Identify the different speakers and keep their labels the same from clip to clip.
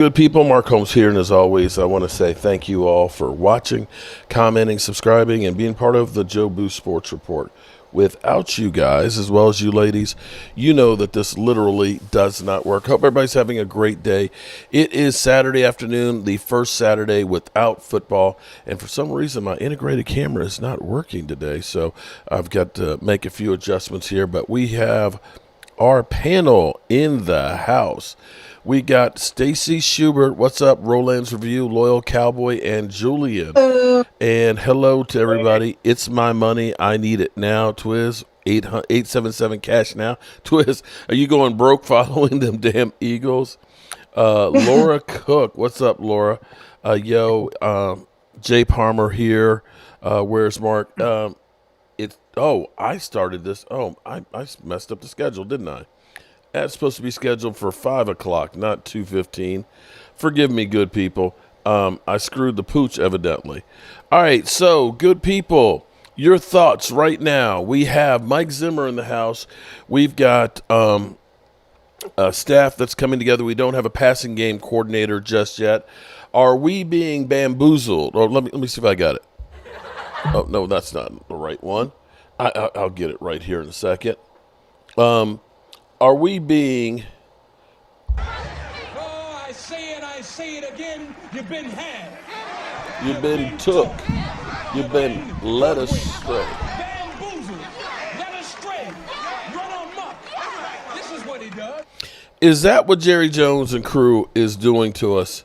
Speaker 1: Good people, Mark Holmes here, and as always, I want to say thank you all for watching, commenting, subscribing, and being part of the Joe Boo Sports Report. Without you guys, as well as you ladies, you know that this literally does not work. Hope everybody's having a great day. It is Saturday afternoon, the first Saturday without football, and for some reason my integrated camera is not working today, so I've got to make a few adjustments here, but we have our panel in the house. We got Stacy Schubert, what's up, Roland's Review, Loyal Cowboy, and Julian. And hello to everybody. It's my money. I need it now. Twiz, 877 cash now. Twiz, are you going broke following them damn Eagles? Laura Cook, what's up, Laura? Jay Palmer here. Where's Mark? I started this. I messed up the schedule, didn't I? That's supposed to be scheduled for 5 o'clock, not 2:15. Forgive me, good people. I screwed the pooch, evidently. All right, so, good people, your thoughts right now. We have Mike Zimmer in the house. We've got a staff that's coming together. We don't have a passing game coordinator just yet. Are we being bamboozled? Or let me see if I got it. Oh, no, that's not the right one. I'll get it right here in a second. Are we being...
Speaker 2: Oh, I say it again. You've been had.
Speaker 1: You've been took. You've been led astray.
Speaker 2: Bamboozled. Led astray. Run amok. This is what he does.
Speaker 1: Is that what Jerry Jones and crew is doing to us?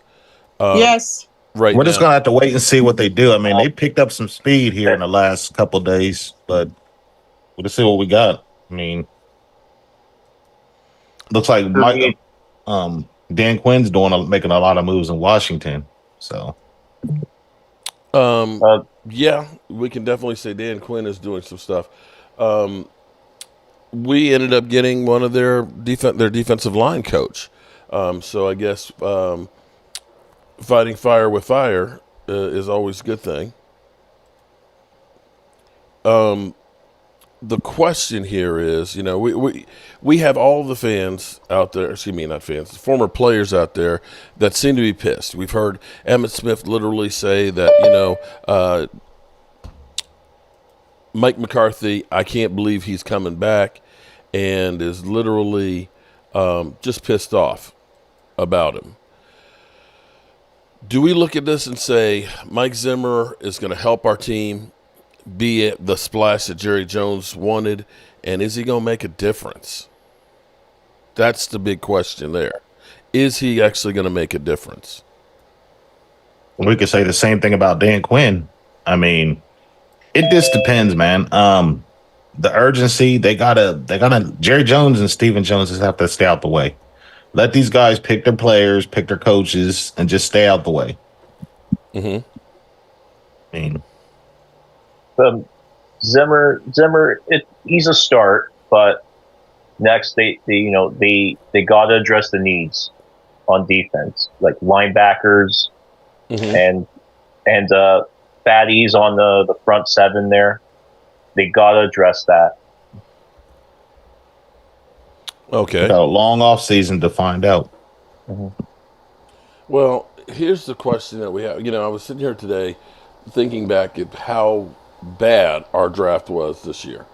Speaker 3: Yes.
Speaker 1: Right
Speaker 4: We're
Speaker 1: now?
Speaker 4: just going to have to wait and see what they do. I mean, they picked up some speed here in the last couple of days, but we'll just see what we got. I mean, looks like Dan Quinn's making a lot of moves in Washington. So,
Speaker 1: yeah, we can definitely say Dan Quinn is doing some stuff. We ended up getting one of their defensive line coach. So I guess fighting fire with fire is always a good thing. The question here is, we have all the fans out there, excuse me, not fans, former players out there that seem to be pissed. We've heard Emmitt Smith literally say that, Mike McCarthy, I can't believe he's coming back, and is literally just pissed off about him. Do we look at this and say Mike Zimmer is going to help our team be it the splash that Jerry Jones wanted, and is he going to make a difference? That's the big question there. Is he actually going to make a difference?
Speaker 4: we could say the same thing about Dan Quinn. I mean, it just depends, man. The urgency, they gotta Jerry Jones and Stephen Jones just have to stay out the way. Let these guys pick their players, pick their coaches, and just stay out the way.
Speaker 1: Mm-hmm.
Speaker 4: I mean,
Speaker 5: Zimmer, he's a start, but next they got to address the needs on defense, like linebackers and fatties on the front seven there. They got to address that.
Speaker 1: Okay.
Speaker 4: got a long off season to find out.
Speaker 1: Well, here's the question that we have. I was sitting here today thinking back at how bad our draft was this year.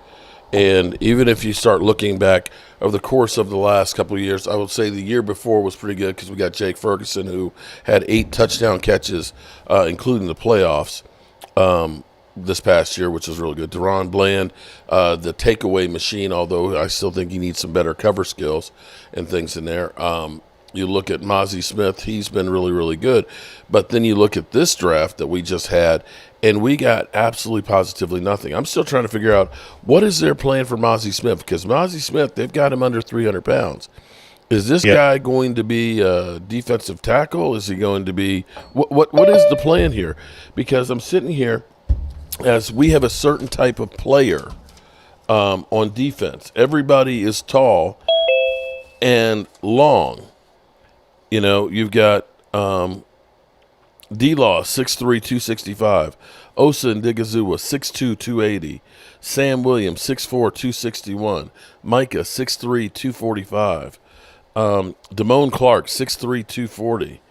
Speaker 1: And even if you start looking back over the course of the last couple of years, I would say the year before was pretty good because we got Jake Ferguson, who had 8 touchdown catches, including the playoffs this past year, which was really good. Deron Bland, the takeaway machine, although I still think he needs some better cover skills and things in there. You look at Mozzie Smith, he's been really, really good. But then you look at this draft that we just had, and we got absolutely positively nothing. I'm still trying to figure out what is their plan for Mozzie Smith, because Mozzie Smith, they've got him under 300 pounds. Is this guy going to be a defensive tackle? Is he going to be what is the plan here? Because I'm sitting here as we have a certain type of player on defense. Everybody is tall and long. You've got D-Law, 6'3", 265. Osa and Digazua, 6'2", 280. Sam Williams, 6'4", 261. Micah, 6'3", 245. Damone Clark, 6'3", 240.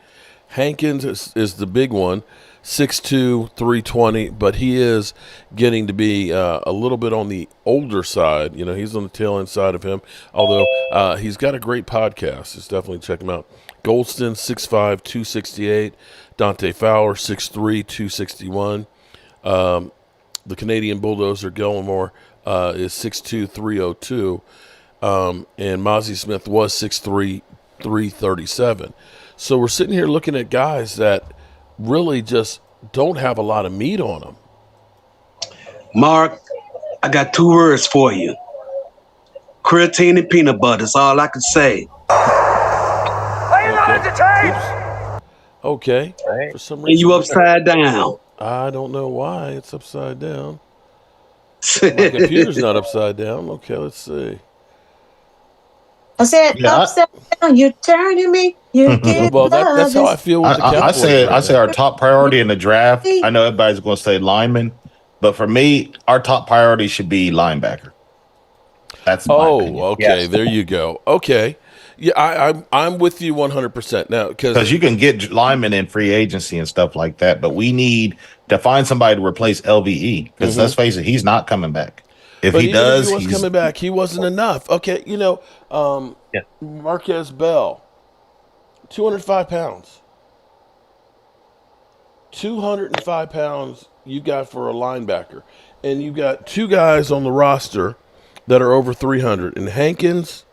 Speaker 1: Hankins is the big one, 6'2", 320, but he is getting to be a little bit on the older side. You know, he's on the tail end side of him, although he's got a great podcast. Just definitely check him out. Goldston, 6'5", 268. Dante Fowler, 6'3", 261. The Canadian bulldozer, Gilmore, is 6'2", 302. And Mozzie Smith was 6'3", 337. So we're sitting here looking at guys that really just don't have a lot of meat on them.
Speaker 3: Mark, I got 2 words for you. Creatine and peanut butter is all I can say.
Speaker 2: Are you not entertained?
Speaker 1: Okay.
Speaker 5: Right.
Speaker 1: For some
Speaker 3: And
Speaker 1: reason,
Speaker 3: you upside down.
Speaker 1: I don't know why it's upside down. My computer's not upside down. Okay, let's see.
Speaker 6: I said,
Speaker 4: Yeah,
Speaker 6: upside down, you're turning me. You get
Speaker 1: Well, that's how I feel with the Cowboys.
Speaker 4: I say our top priority in the draft. I know everybody's going to say lineman, but for me, our top priority should be linebacker. That's my opinion.
Speaker 1: Okay.
Speaker 5: Yes.
Speaker 1: There you go. Okay. Yeah, I'm with you 100% now
Speaker 4: Because you can get linemen in free agency and stuff like that, but we need to find somebody to replace LVE. Because let's face it, he's not coming back. If
Speaker 1: But
Speaker 4: he
Speaker 1: even
Speaker 4: does,
Speaker 1: if he was coming back, he wasn't enough. Okay, Marquez Bell, 205 pounds. 205 pounds you got for a linebacker. And you got 2 guys on the roster that are over 300, and Hankins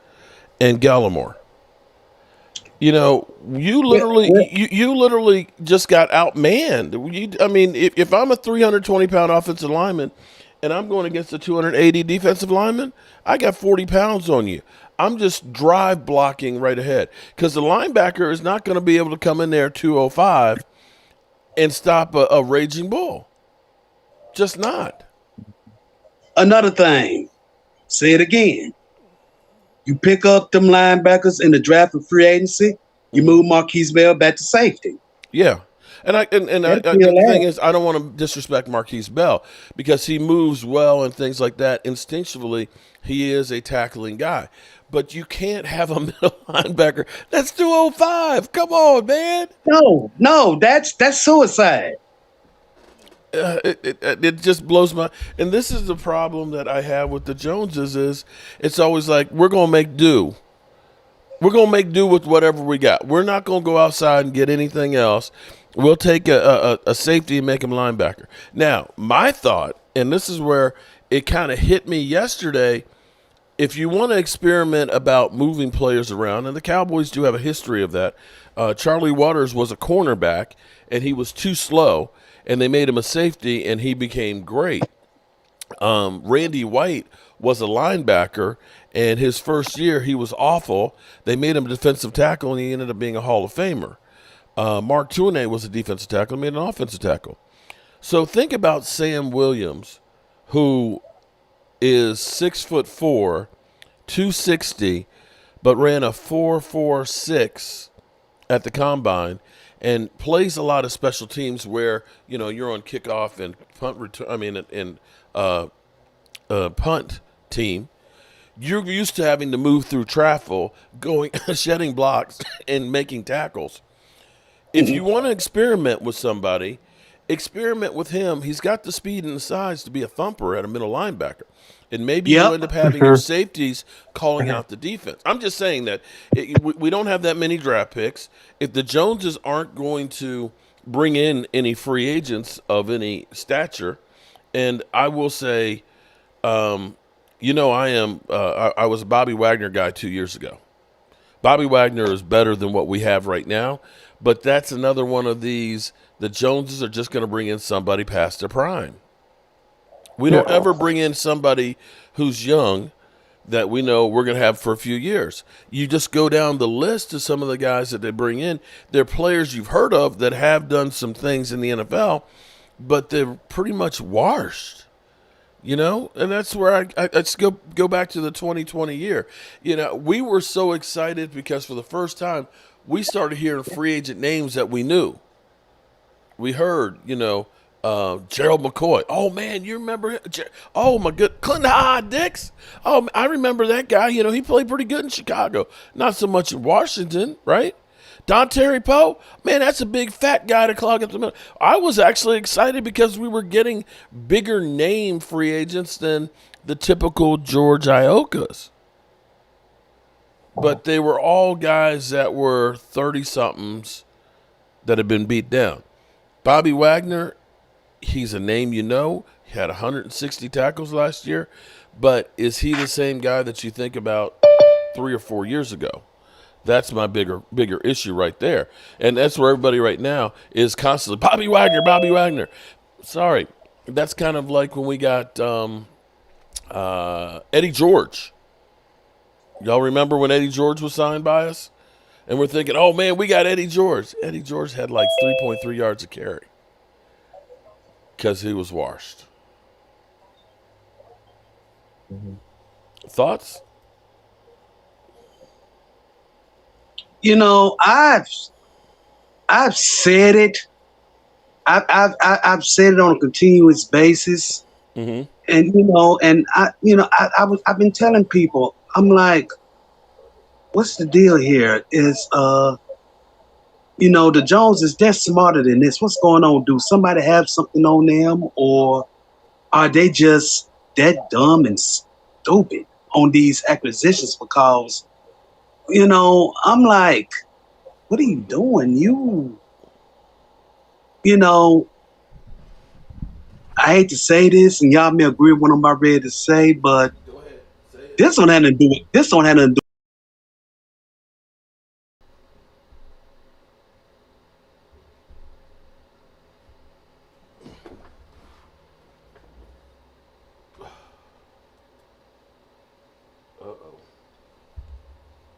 Speaker 1: and Gallimore. You know, you literally just got outmanned. I mean, if I'm a 320-pound offensive lineman and I'm going against a 280 defensive lineman, I got 40 pounds on you. I'm just drive blocking right ahead because the linebacker is not going to be able to come in there 205 and stop a raging bull. Just not.
Speaker 3: Another thing, say it again. You pick up them linebackers in the draft and free agency, you move Marquise Bell back to safety.
Speaker 1: Yeah. The thing is, I don't want to disrespect Marquise Bell because he moves well and things like that. Instinctually, he is a tackling guy. But you can't have a middle linebacker. That's 205. Come on, man.
Speaker 3: No, that's suicide.
Speaker 1: It just blows my. And this is the problem that I have with the Joneses is it's always like we're gonna make do. We're gonna make do with whatever we got. We're not gonna go outside and get anything else. We'll take a safety and make him linebacker. Now, my thought, and this is where it kind of hit me yesterday. If you want to experiment about moving players around, and the Cowboys do have a history of that. Charlie Waters was a cornerback, and he was too slow, and they made him a safety, and he became great. Randy White was a linebacker, and his first year he was awful. They made him a defensive tackle, and he ended up being a Hall of Famer. Mark Tuinei was a defensive tackle, and made an offensive tackle. So think about Sam Williams, who is 6'4", 260, but ran a 4.46 at the combine, and plays a lot of special teams where you're on kickoff and punt return. Punt team. You're used to having to move through traffic, going shedding blocks and making tackles. If you want to experiment with somebody, experiment with him. He's got the speed and the size to be a thumper at a middle linebacker. And maybe you end up having your safeties calling out the defense. I'm just saying that we don't have that many draft picks. If the Joneses aren't going to bring in any free agents of any stature, and I will say, I was a Bobby Wagner guy 2 years ago. Bobby Wagner is better than what we have right now, but that's another one of these. The Joneses are just going to bring in somebody past their prime. We don't ever bring in somebody who's young that we know we're going to have for a few years. You just go down the list of some of the guys that they bring in. They're players you've heard of that have done some things in the NFL, but they're pretty much washed. And that's where I just go back to the 2020 year. We were so excited because for the first time, we started hearing free agent names that we knew. We heard, Gerald McCoy. Oh, man, you remember him? Oh, my good. Clinton Dix. Oh, I remember that guy. He played pretty good in Chicago. Not so much in Washington, right? Dontari Poe, man, that's a big fat guy to clog up the middle. I was actually excited because we were getting bigger name free agents than the typical George Iokas. But they were all guys that were 30-somethings that had been beat down. Bobby Wagner, he's a name you know. He had 160 tackles last year. But is he the same guy that you think about 3 or 4 years ago? That's my bigger issue right there. And that's where everybody right now is constantly, Bobby Wagner, Bobby Wagner. Sorry. That's kind of like when we got Eddie George. Y'all remember when Eddie George was signed by us? And we're thinking, oh, man, we got Eddie George. Eddie George had like 3.3 yards a carry because he was washed. Mm-hmm. Thoughts?
Speaker 3: You know, I've said it. I've said it on a continuous basis,
Speaker 1: mm-hmm.
Speaker 3: and I've been telling people, I'm like, what's the deal here? Is the Joneses, they're smarter than this. What's going on? Do somebody have something on them, or are they just that dumb and stupid on these acquisitions? Because I'm like, what are you doing? I hate to say this, and y'all may agree with what I'm about ready to say, but this don't have nothing to do. This don't have nothing to do.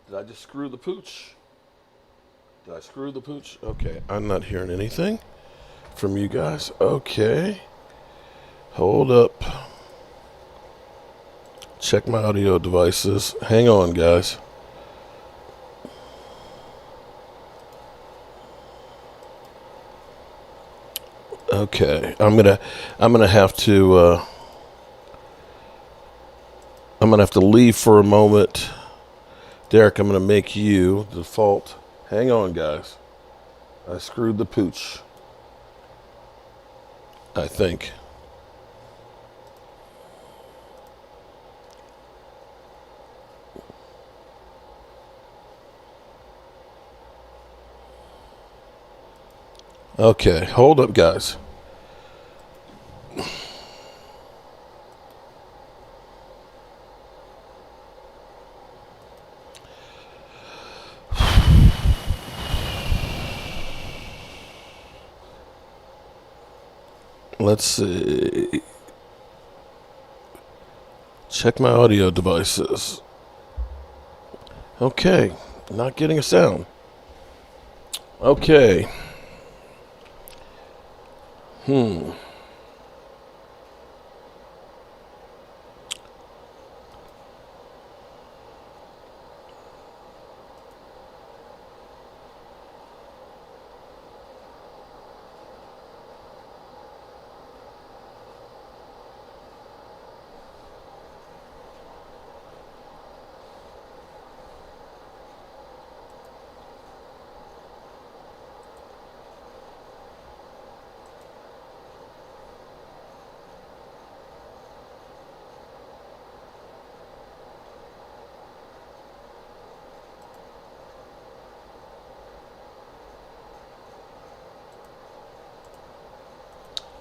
Speaker 1: Did I just screw the pooch? Did I screw the pooch? Okay, I'm not hearing anything from you guys. Okay. Hold up. Check my audio devices. Hang on, guys. Okay, I'm gonna have to leave for a moment. Derek, I'm going to make you the default. Hang on, guys. I screwed the pooch. I think. Okay, hold up, guys. Let's see. Check my audio devices. Okay, not getting a sound. Okay.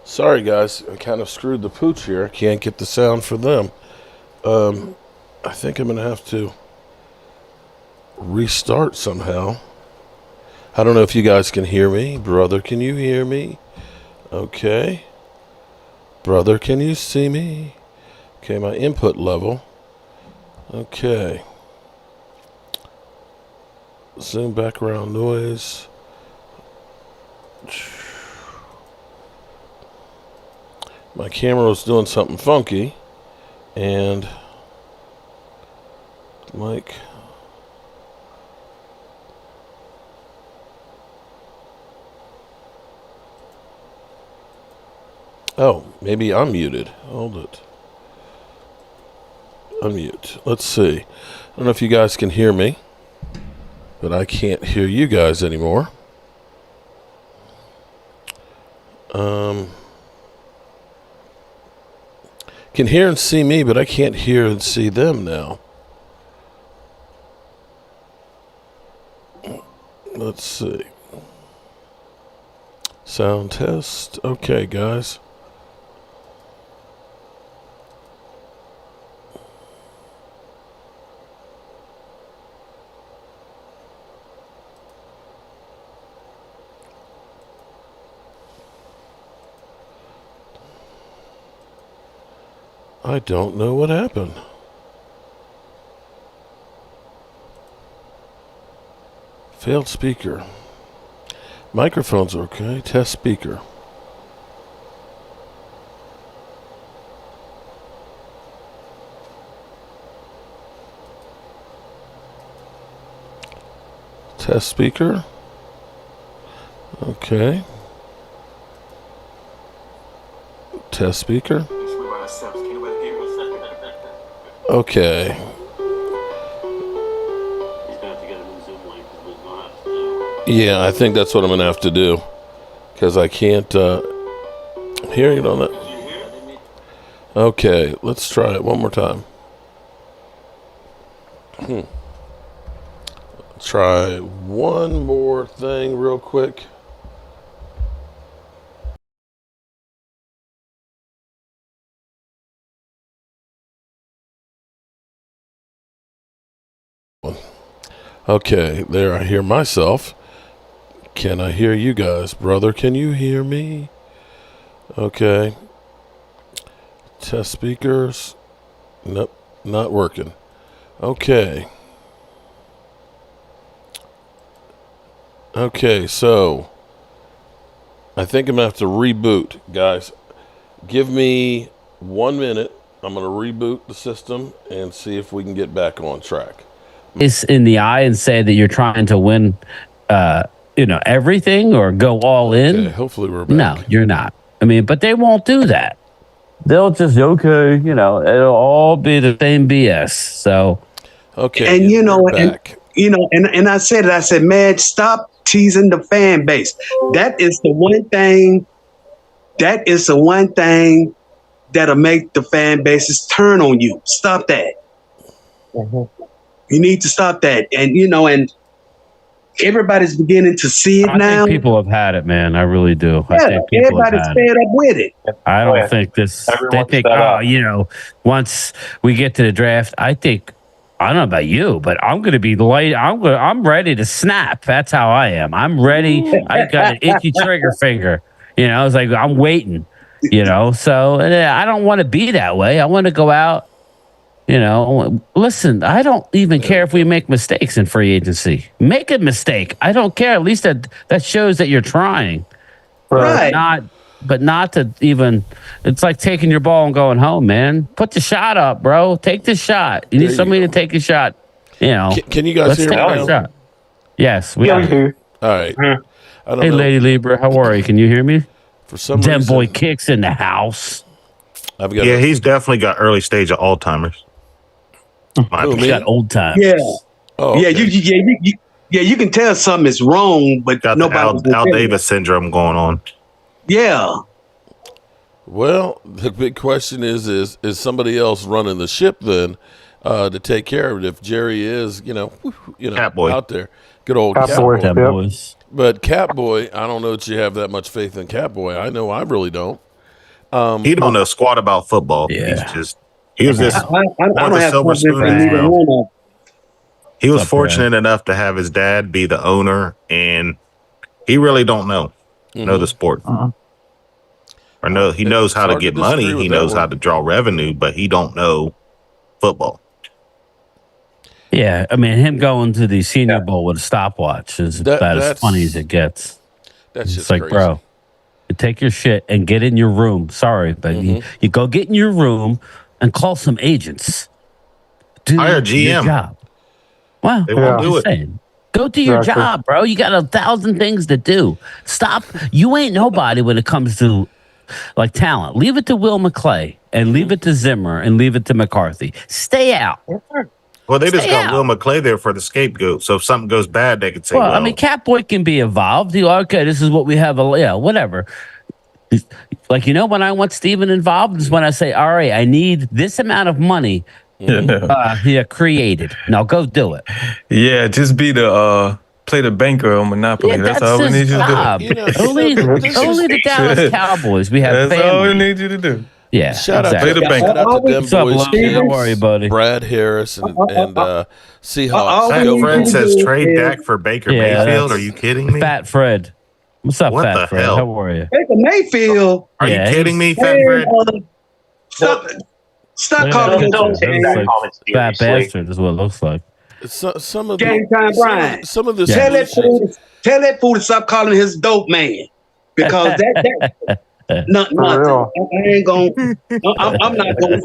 Speaker 1: Sorry, guys. I kind of screwed the pooch here. I can't get the sound for them. I think I'm going to have to restart somehow. I don't know if you guys can hear me. Brother, can you hear me? Okay. Brother, can you see me? Okay, my input level. Okay. Zoom background noise. My camera was doing something funky, and mic. Oh, maybe I'm muted. Hold it. Unmute. Let's see. I don't know if you guys can hear me. but I can't hear you guys anymore. Can hear and see me, but I can't hear and see them now. Let's see. Sound test. Okay, guys. I don't know what happened. Failed speaker. Microphone's okay. Test speaker. Test speaker. Okay. Test speaker. Okay. Yeah, I think that's what I'm going to have to do. Because I can't hear it on that. Okay, let's try it one more time. Try one more thing real quick. Okay, there I hear myself. Can I hear you guys? Brother, can you hear me? Okay. Test speakers. Nope, not working. Okay. Okay, so I think I'm going to have to reboot, guys. Give me 1 minute. I'm going to reboot the system and see if we can get back on track.
Speaker 7: It's in the eye and say that you're trying to win, everything or go all in.
Speaker 1: Okay, hopefully we're back.
Speaker 7: No, you're not. I mean, but they won't do that. They'll just, it'll all be the same BS. So,
Speaker 1: okay.
Speaker 3: And
Speaker 1: we're back.
Speaker 3: and I said, man, stop teasing the fan base. That is the one thing. That is the one thing that'll make the fan bases turn on you. Stop that.
Speaker 5: Mm-hmm.
Speaker 3: You need to stop that. And and everybody's beginning to see it
Speaker 7: I
Speaker 3: now.
Speaker 7: think people have had it, man. I really do.
Speaker 3: Yeah,
Speaker 7: I think people have
Speaker 3: everybody's
Speaker 7: had
Speaker 3: fed
Speaker 7: it.
Speaker 3: up with it.
Speaker 7: I don't think this.
Speaker 5: Everyone's
Speaker 7: They think,
Speaker 5: fed up.
Speaker 7: once we get to the draft, I don't know about you, but I'm going to be late. I'm ready to snap. That's how I am. I'm ready. I got an itchy trigger finger. It's like I'm waiting. So I don't want to be that way. I want to go out. Listen, I don't even care if we make mistakes in free agency. Make a mistake. I don't care. At least that shows that you're trying.
Speaker 3: Right.
Speaker 7: But not to even. It's like taking your ball and going home, man. Put the shot up, bro. Take the shot. You need somebody to take a shot.
Speaker 1: Can you guys
Speaker 7: Let's
Speaker 1: hear
Speaker 7: take
Speaker 1: me
Speaker 7: a
Speaker 1: now?
Speaker 7: shot. Yes, we
Speaker 5: Yeah, we
Speaker 7: can.
Speaker 5: do.
Speaker 1: All right. I don't
Speaker 7: Hey,
Speaker 1: know.
Speaker 7: Lady Libra, how are you? Can you hear me?
Speaker 1: For some
Speaker 7: Dem
Speaker 1: reason,
Speaker 7: boy kicks in the house.
Speaker 1: I've got
Speaker 4: Yeah, he's definitely got early stage of Alzheimer's. My
Speaker 1: Who,
Speaker 4: opinion.
Speaker 7: He
Speaker 1: me?
Speaker 7: got old times.
Speaker 3: Yeah.
Speaker 1: Oh,
Speaker 3: Yeah,
Speaker 1: okay.
Speaker 3: you can tell something is wrong, but
Speaker 4: Got the
Speaker 3: nobody's
Speaker 4: Al
Speaker 3: gonna tell you.
Speaker 4: Davis syndrome going on.
Speaker 3: Yeah.
Speaker 1: Well, the big question is somebody else running the ship then to take care of it? If Jerry is,
Speaker 4: Catboy.
Speaker 1: out there, good old
Speaker 8: Catboy.
Speaker 1: Catboy.
Speaker 7: Dem
Speaker 8: Yep.
Speaker 7: boys.
Speaker 1: But Catboy, I don't know that you have that much faith in Catboy. I know I really don't.
Speaker 4: He don't know squat about football.
Speaker 7: Yeah.
Speaker 4: He was this
Speaker 3: I don't
Speaker 4: the
Speaker 3: have
Speaker 4: silver
Speaker 3: confidence
Speaker 4: spoon
Speaker 3: in
Speaker 4: in his
Speaker 3: neither
Speaker 4: mouth.
Speaker 3: one of them.
Speaker 4: He was
Speaker 7: What's up, Brad?
Speaker 4: fortunate enough to have his dad be the owner, and he really don't know the sport. Or no, he knows how to
Speaker 1: hard to
Speaker 4: get money.
Speaker 1: disagree with
Speaker 4: He
Speaker 1: that
Speaker 4: knows
Speaker 1: one.
Speaker 4: how to draw revenue, but he don't know football.
Speaker 7: Yeah, I mean, him going to the Senior Bowl with a stopwatch is about as
Speaker 1: that's-
Speaker 7: funny as it gets.
Speaker 1: That's
Speaker 7: It's
Speaker 1: just
Speaker 7: like,
Speaker 1: crazy.
Speaker 7: bro, you take your shit and get in your room. Sorry, but you go get in your room and call some agents. Do
Speaker 4: Hire a
Speaker 7: your
Speaker 4: GM.
Speaker 7: job. Well,
Speaker 4: They
Speaker 8: won't
Speaker 7: I'm
Speaker 4: do
Speaker 7: just
Speaker 4: it.
Speaker 7: saying. Go do your
Speaker 8: Exactly.
Speaker 7: job, bro. You got 1,000 things to do. Stop. You ain't nobody when it comes to like talent. Leave it to Will McClay and leave it to Zimmer and leave it to McCarthy. Stay out.
Speaker 4: Well, they just
Speaker 7: Stay
Speaker 4: got
Speaker 7: out.
Speaker 4: Will McClay there for the scapegoat. So if something goes bad, they could say,
Speaker 7: Well, I mean, Catboy can be evolved. Okay, this is what we have. Yeah, whatever. Like, when I want Steven involved is when I say, all right, I need this amount of money created. Now go do it.
Speaker 8: Yeah, just be the play the banker on Monopoly.
Speaker 7: Yeah,
Speaker 8: that's all we need
Speaker 7: his
Speaker 8: you to
Speaker 7: job.
Speaker 1: You know,
Speaker 7: Only the Dallas Cowboys. We have
Speaker 8: That's all we
Speaker 7: family.
Speaker 8: need you to do.
Speaker 7: Yeah,
Speaker 1: shout
Speaker 8: Play the bank.
Speaker 1: out to them
Speaker 7: What's up,
Speaker 1: boys,
Speaker 7: Logan?
Speaker 1: kids,
Speaker 7: How are you, buddy?
Speaker 1: Brad Harris and Seahawks.
Speaker 3: all
Speaker 4: Fat
Speaker 3: we
Speaker 4: Fred
Speaker 3: need to
Speaker 4: says
Speaker 3: do
Speaker 4: trade
Speaker 3: is-
Speaker 4: Dak for Baker
Speaker 7: Yeah,
Speaker 4: Mayfield. Are
Speaker 7: that's-
Speaker 4: you kidding me?
Speaker 7: Fat Fred. What's up,
Speaker 4: What the
Speaker 7: Fat Fred?
Speaker 4: hell?
Speaker 7: How are you?
Speaker 3: Baker Mayfield.
Speaker 4: Are
Speaker 7: Yeah,
Speaker 4: you kidding me,
Speaker 3: Man,
Speaker 4: Fat Fred?
Speaker 3: stop
Speaker 7: Look at
Speaker 3: calling
Speaker 7: that
Speaker 3: him
Speaker 5: Don't
Speaker 7: picture.
Speaker 5: take
Speaker 7: It
Speaker 5: that
Speaker 7: looks
Speaker 5: comment
Speaker 7: Fat
Speaker 5: seriously.
Speaker 7: bastard is what it looks like.
Speaker 1: Some of
Speaker 3: Game time, Brian.
Speaker 1: some of the
Speaker 3: Tell that
Speaker 1: solutions.
Speaker 3: fool to stop calling his dope man, because that nothing. I ain't gonna. I'm not gonna.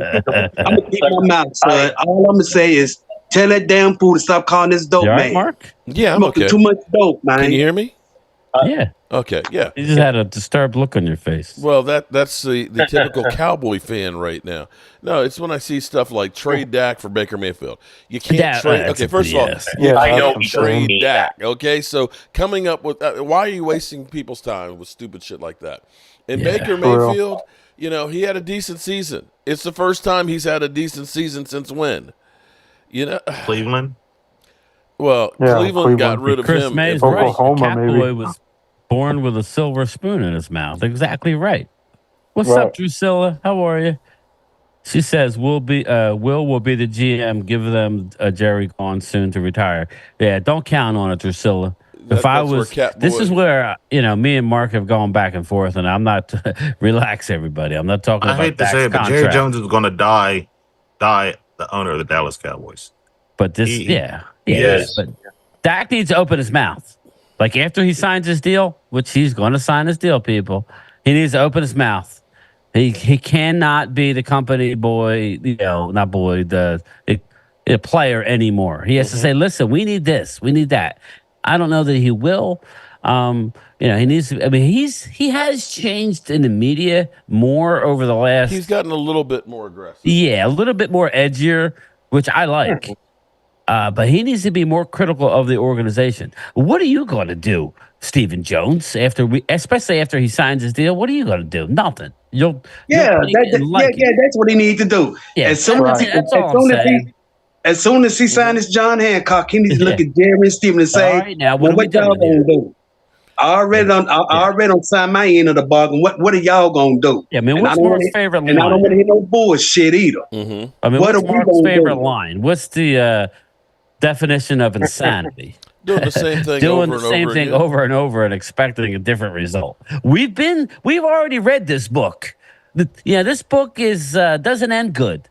Speaker 3: I'm gonna keep my mouth shut. All I'm gonna say is tell that damn fool to stop calling his dope
Speaker 7: You all right,
Speaker 3: man.
Speaker 7: Mark?
Speaker 1: Yeah, I'm
Speaker 3: Smoking
Speaker 1: okay.
Speaker 3: too much dope, man.
Speaker 1: Can you hear me?
Speaker 7: Yeah.
Speaker 1: Okay, yeah.
Speaker 7: You just had a disturbed look on your face.
Speaker 1: Well, that's the typical Cowboy fan right now. No, it's when I see stuff like trade Dak for Baker Mayfield. You can't trade.
Speaker 7: that's
Speaker 1: Okay,
Speaker 7: a
Speaker 1: first of all,
Speaker 7: BS.
Speaker 1: you
Speaker 5: I know
Speaker 1: can't
Speaker 5: he doesn't
Speaker 1: trade
Speaker 5: mean
Speaker 1: Dak. Okay, so coming up with why are you wasting people's time with stupid shit like that? And
Speaker 7: Yeah.
Speaker 1: Baker Mayfield, he had a decent season. It's the first time he's had a decent season since when?
Speaker 4: Cleveland?
Speaker 1: Well, Cleveland got rid of
Speaker 7: Chris
Speaker 1: him.
Speaker 7: May's
Speaker 1: and-
Speaker 7: right.
Speaker 9: Oklahoma,
Speaker 7: Catboy
Speaker 9: maybe.
Speaker 7: was born with a silver spoon in his mouth. Exactly right. What's up, Drusilla? How are you? She says Will will be the GM. Give them Jerry gone soon to retire. Yeah, don't count on it, Drusilla. If I
Speaker 1: that's where
Speaker 7: was,
Speaker 1: Catboy-
Speaker 7: this is where me and Mark have gone back and forth, and I'm not. Relax, everybody. I'm not talking
Speaker 4: I
Speaker 7: about
Speaker 4: hate to
Speaker 7: Dak's
Speaker 4: say it, but
Speaker 7: contract.
Speaker 4: Jerry Jones is going to die the owner of the Dallas Cowboys.
Speaker 7: But this,
Speaker 5: Yes.
Speaker 7: but Dak needs to open his mouth. Like after he signs his deal, which he's going to sign his deal, people, he needs to open his mouth. He cannot be the company boy, not boy, the player anymore. He has to say, listen, we need this, we need that. I don't know that he will. He needs to. I mean, he has changed in the media more over the last.
Speaker 1: He's gotten a little bit more aggressive.
Speaker 7: Yeah, a little bit more edgier, which I like. But he needs to be more critical of the organization. What are you going to do, Stephen Jones, especially after he signs his deal? What are you going to do? Nothing. You'll
Speaker 3: that's what he needs to do.
Speaker 7: Yeah,
Speaker 3: As soon as
Speaker 7: that's all I'm saying.
Speaker 3: as soon as he signs John Hancock, he needs to look at Jerry and Steven and say,
Speaker 7: All right, now what are we
Speaker 3: y'all
Speaker 7: doing
Speaker 3: gonna do? I already signed my end of the bargain. What are y'all gonna do?
Speaker 7: Yeah, I mean,
Speaker 3: And
Speaker 7: what's Mark's favorite line?
Speaker 3: And I don't want to hear no bullshit either.
Speaker 1: Mm-hmm.
Speaker 7: I mean,
Speaker 3: what
Speaker 7: what's
Speaker 3: are we
Speaker 7: Mark's
Speaker 3: gonna
Speaker 7: favorite
Speaker 3: do?
Speaker 7: line? What's the definition of insanity?
Speaker 1: Doing the same thing
Speaker 7: Doing
Speaker 1: over
Speaker 7: the
Speaker 1: and
Speaker 7: same
Speaker 1: over
Speaker 7: thing
Speaker 1: again.
Speaker 7: over and over and expecting a different result. We've already read this book. This book is doesn't end good.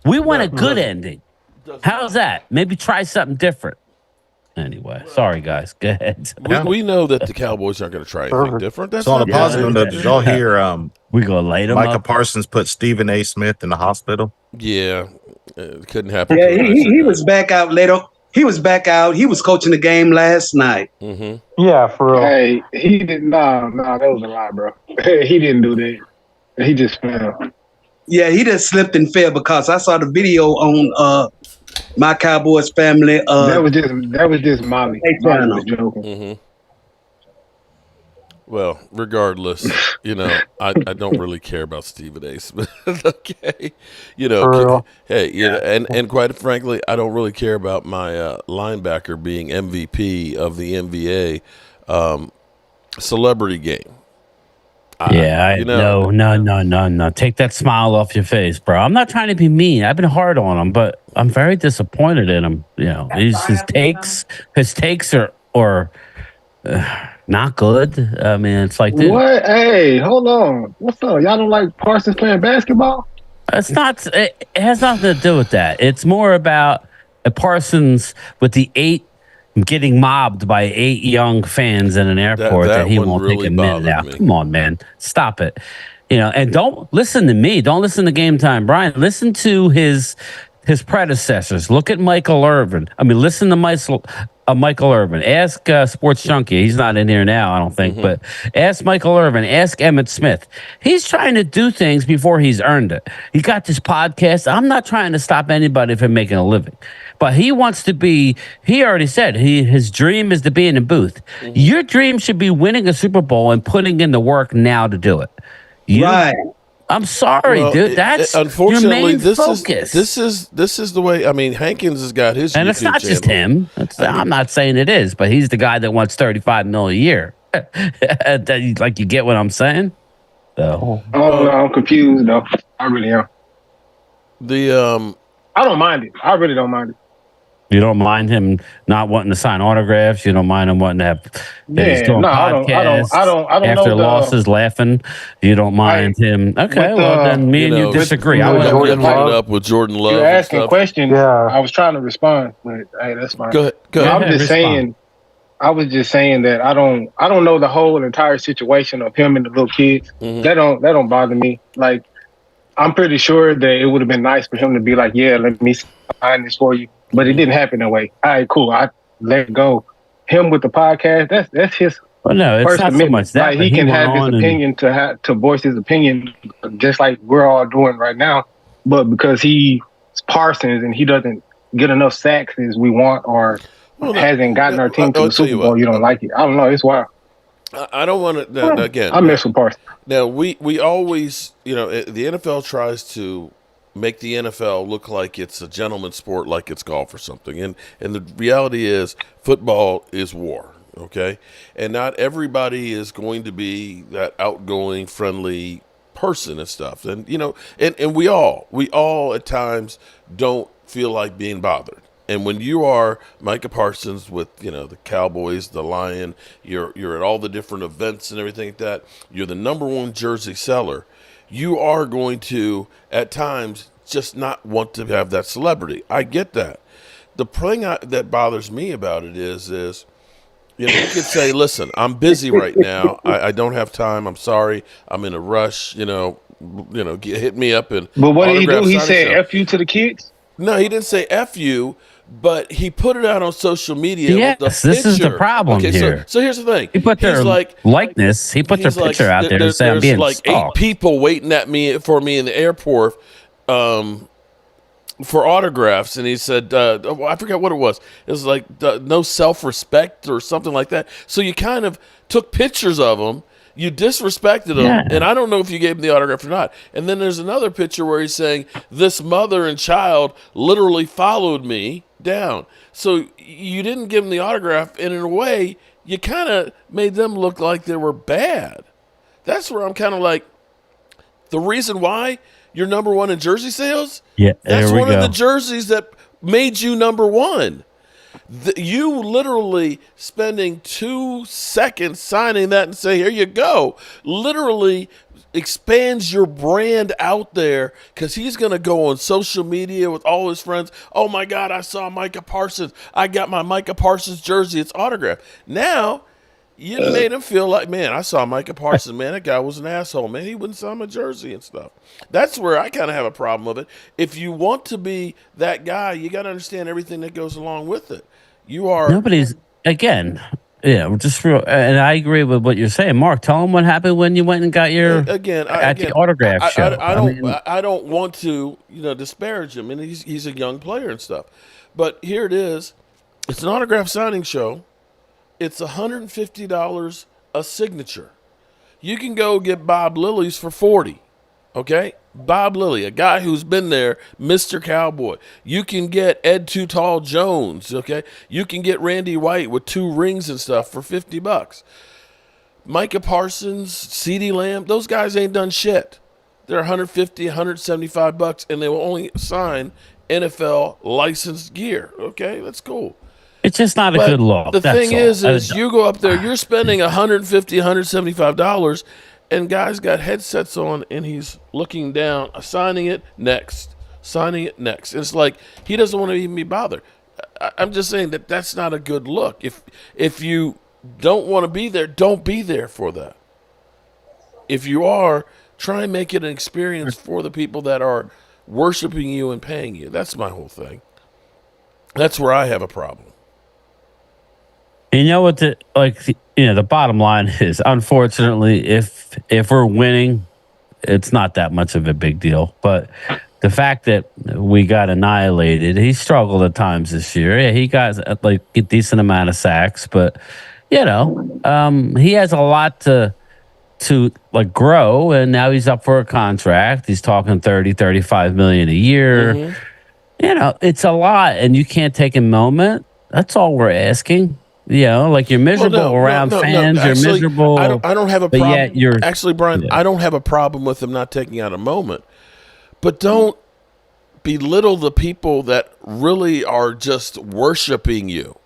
Speaker 7: We want a good ending. How's that? Maybe try something different. Anyway, sorry guys. Go ahead.
Speaker 1: We know that the Cowboys aren't going to try anything different. That's
Speaker 4: So on a
Speaker 1: not
Speaker 4: positive
Speaker 1: good.
Speaker 4: note, did y'all hear
Speaker 7: We gonna light him
Speaker 4: Micah
Speaker 7: up.
Speaker 4: Parsons put Stephen A. Smith in the hospital?
Speaker 1: Yeah, it couldn't happen.
Speaker 3: Yeah, he was back out later. He was back out. He was coaching the game last night.
Speaker 1: Mm-hmm.
Speaker 9: Yeah, for real.
Speaker 10: Hey, he didn't. No, that was a lie, bro. He didn't do that. He just fell.
Speaker 3: Yeah, he just slipped and fell because I saw the video on my Cowboys family.
Speaker 10: That was just Molly.
Speaker 3: Hey,
Speaker 10: Molly was joking.
Speaker 1: Mm-hmm. Well, regardless, I don't really care about Stephen A. Smith. Okay,
Speaker 9: For real.
Speaker 1: hey, and quite frankly, I don't really care about my linebacker being MVP of the NBA celebrity game.
Speaker 7: No. Take that smile off your face, bro. I'm not trying to be mean. I've been hard on him, but I'm very disappointed in him. His takes are not good. I mean, it's like, dude,
Speaker 10: What? Hey, hold on. What's up? Y'all don't like Parsons playing basketball?
Speaker 7: it's not. It has nothing to do with that. It's more about Parsons with the 8 getting mobbed by 8 young fans in an airport that he
Speaker 1: one
Speaker 7: won't
Speaker 1: really
Speaker 7: take a minute
Speaker 1: bothered
Speaker 7: out.
Speaker 1: me.
Speaker 7: Come on, man, stop it. And don't listen to me. Don't listen to Game Time, Brian. Listen to his predecessors. Look at Michael Irvin. I mean, listen to Michael Irvin. Ask Sports Junkie. He's not in here now, I don't think, but ask Michael Irvin. Ask Emmett Smith. He's trying to do things before he's earned it. He got this podcast. I'm not trying to stop anybody from making a living, but he wants to be. He already said his dream is to be in the booth. Your dream should be winning a Super Bowl and putting in the work now to do it.
Speaker 3: Right.
Speaker 7: I'm sorry, dude. That's
Speaker 1: unfortunately
Speaker 7: your main
Speaker 1: this
Speaker 7: focus.
Speaker 1: is the way. I mean, Hankins has got his,
Speaker 7: and
Speaker 1: YouTube
Speaker 7: it's not
Speaker 1: channel.
Speaker 7: just him. I'm not saying it is, but he's the guy that wants $35 million a year. Like, you get what I'm saying? So,
Speaker 10: Oh no, I'm confused though. I really am. I don't mind it. I really don't mind it.
Speaker 7: you don't mind him not wanting to sign autographs. You don't mind him wanting to have. He's doing podcasts
Speaker 10: I don't
Speaker 7: after
Speaker 10: know
Speaker 7: losses, laughing. You don't mind him. Okay, well then me and you disagree. I
Speaker 1: Jordan
Speaker 7: would
Speaker 1: Love up with Jordan Love.
Speaker 10: You're asking
Speaker 1: and stuff.
Speaker 10: questions.
Speaker 9: Yeah.
Speaker 10: I was trying to respond, but hey, that's fine.
Speaker 1: Go ahead.
Speaker 10: I was just saying that I don't know the whole entire situation of him and the little kids. That don't bother me. Like, I'm pretty sure that it would have been nice for him to be like, yeah, let me sign this for you. But it didn't happen that way. All right, cool. I let it go. Him with the podcast, that's his.
Speaker 7: Well, no, it's
Speaker 10: First
Speaker 7: not so
Speaker 10: Amendment.
Speaker 7: much that.
Speaker 10: Like, he can have his opinion to voice his opinion, just like we're all doing right now. But because he's Parsons and he doesn't get enough sacks as we want, or hasn't gotten our team to the Super Bowl, you don't like it. I don't know. It's wild.
Speaker 1: I don't want to again.
Speaker 10: I mess with Parsons.
Speaker 1: Now we always, the NFL tries to make the NFL look like it's a gentleman's sport, like it's golf or something, and the reality is football is war. Okay, and not everybody is going to be that outgoing, friendly person and stuff, and and we all at times don't feel like being bothered. And when you are Micah Parsons with the Cowboys, the Lion, you're at all the different events and everything like that. You're the number one jersey seller. You are going to at times just not want to have that celebrity. I get that. The thing that bothers me about it is you could say, listen, I'm busy right now. I don't have time. I'm sorry. I'm in a rush. Hit me up and.
Speaker 10: But what did he do? He said "F you" to the kids.
Speaker 1: No, he didn't say "F you," but he put it out on social media.
Speaker 7: Yes,
Speaker 1: with the
Speaker 7: this is the problem here.
Speaker 1: So here's the thing.
Speaker 7: He put their likeness. He put their picture out there and said, "I'm being
Speaker 1: like
Speaker 7: stalked."
Speaker 1: 8 people waiting for me in the airport for autographs, and he said, I forget what it was. It was like no self-respect or something like that. So you kind of took pictures of him. You disrespected him, and I don't know if you gave him the autograph or not. And then there's another picture where he's saying, this mother and child literally followed me down. So you didn't give him the autograph, and in a way, you kind of made them look like they were bad. That's where I'm kind of like, the reason why you're number one in jersey sales?
Speaker 7: Yeah,
Speaker 1: that's
Speaker 7: there we
Speaker 1: one
Speaker 7: go.
Speaker 1: of the jerseys that made you number one. You literally spending 2 seconds signing that and say, here you go, literally expands your brand out there, because he's going to go on social media with all his friends. Oh, my God, I saw Micah Parsons. I got my Micah Parsons jersey. It's autographed. Now, you made him feel like, man, I saw Micah Parsons. Man, that guy was an asshole. Man, he wouldn't sign my jersey and stuff. That's where I kind of have a problem with it. If you want to be that guy, you got to understand everything that goes along with it. You are
Speaker 7: Nobody's again. Yeah, just real. And I agree with what you're saying, Mark. Tell them what happened when you went and got your the autograph show.
Speaker 1: I don't want to disparage him, and he's a young player and stuff. But here it is. It's an autograph signing show. It's $150 a signature. You can go get Bob Lilly's for $40. Okay? Bob Lilly, a guy who's been there, Mr. Cowboy. You can get Ed Too Tall Jones, okay? You can get Randy White with 2 rings and stuff for $50. Micah Parsons, CeeDee Lamb, those guys ain't done shit. They're $150, $175, and they will only sign NFL licensed gear. Okay, that's cool.
Speaker 7: It's just not a good look.
Speaker 1: The thing is you go up there, you're spending $150, $175, and guys got headsets on, and he's looking down, signing it next. It's like he doesn't want to even be bothered. I'm just saying that's not a good look. If you don't want to be there, don't be there for that. If you are, try and make it an experience for the people that are worshiping you and paying you. That's my whole thing. That's where I have a problem.
Speaker 7: You know what the bottom line is, unfortunately, if we're winning, it's not that much of a big deal. But the fact that we got annihilated, he struggled at times this year. Yeah, he got like a decent amount of sacks, but he has a lot to like grow, and now he's up for a contract. He's talking 35 million a year. It's a lot, and you can't take a moment. That's all we're asking. Like you're miserable around fans.
Speaker 1: Actually,
Speaker 7: you're miserable.
Speaker 1: I don't have a
Speaker 7: but
Speaker 1: problem.
Speaker 7: Yet you're
Speaker 1: Actually, Brian, I don't have a problem with him not taking out a moment. But don't belittle the people that really are just worshiping you.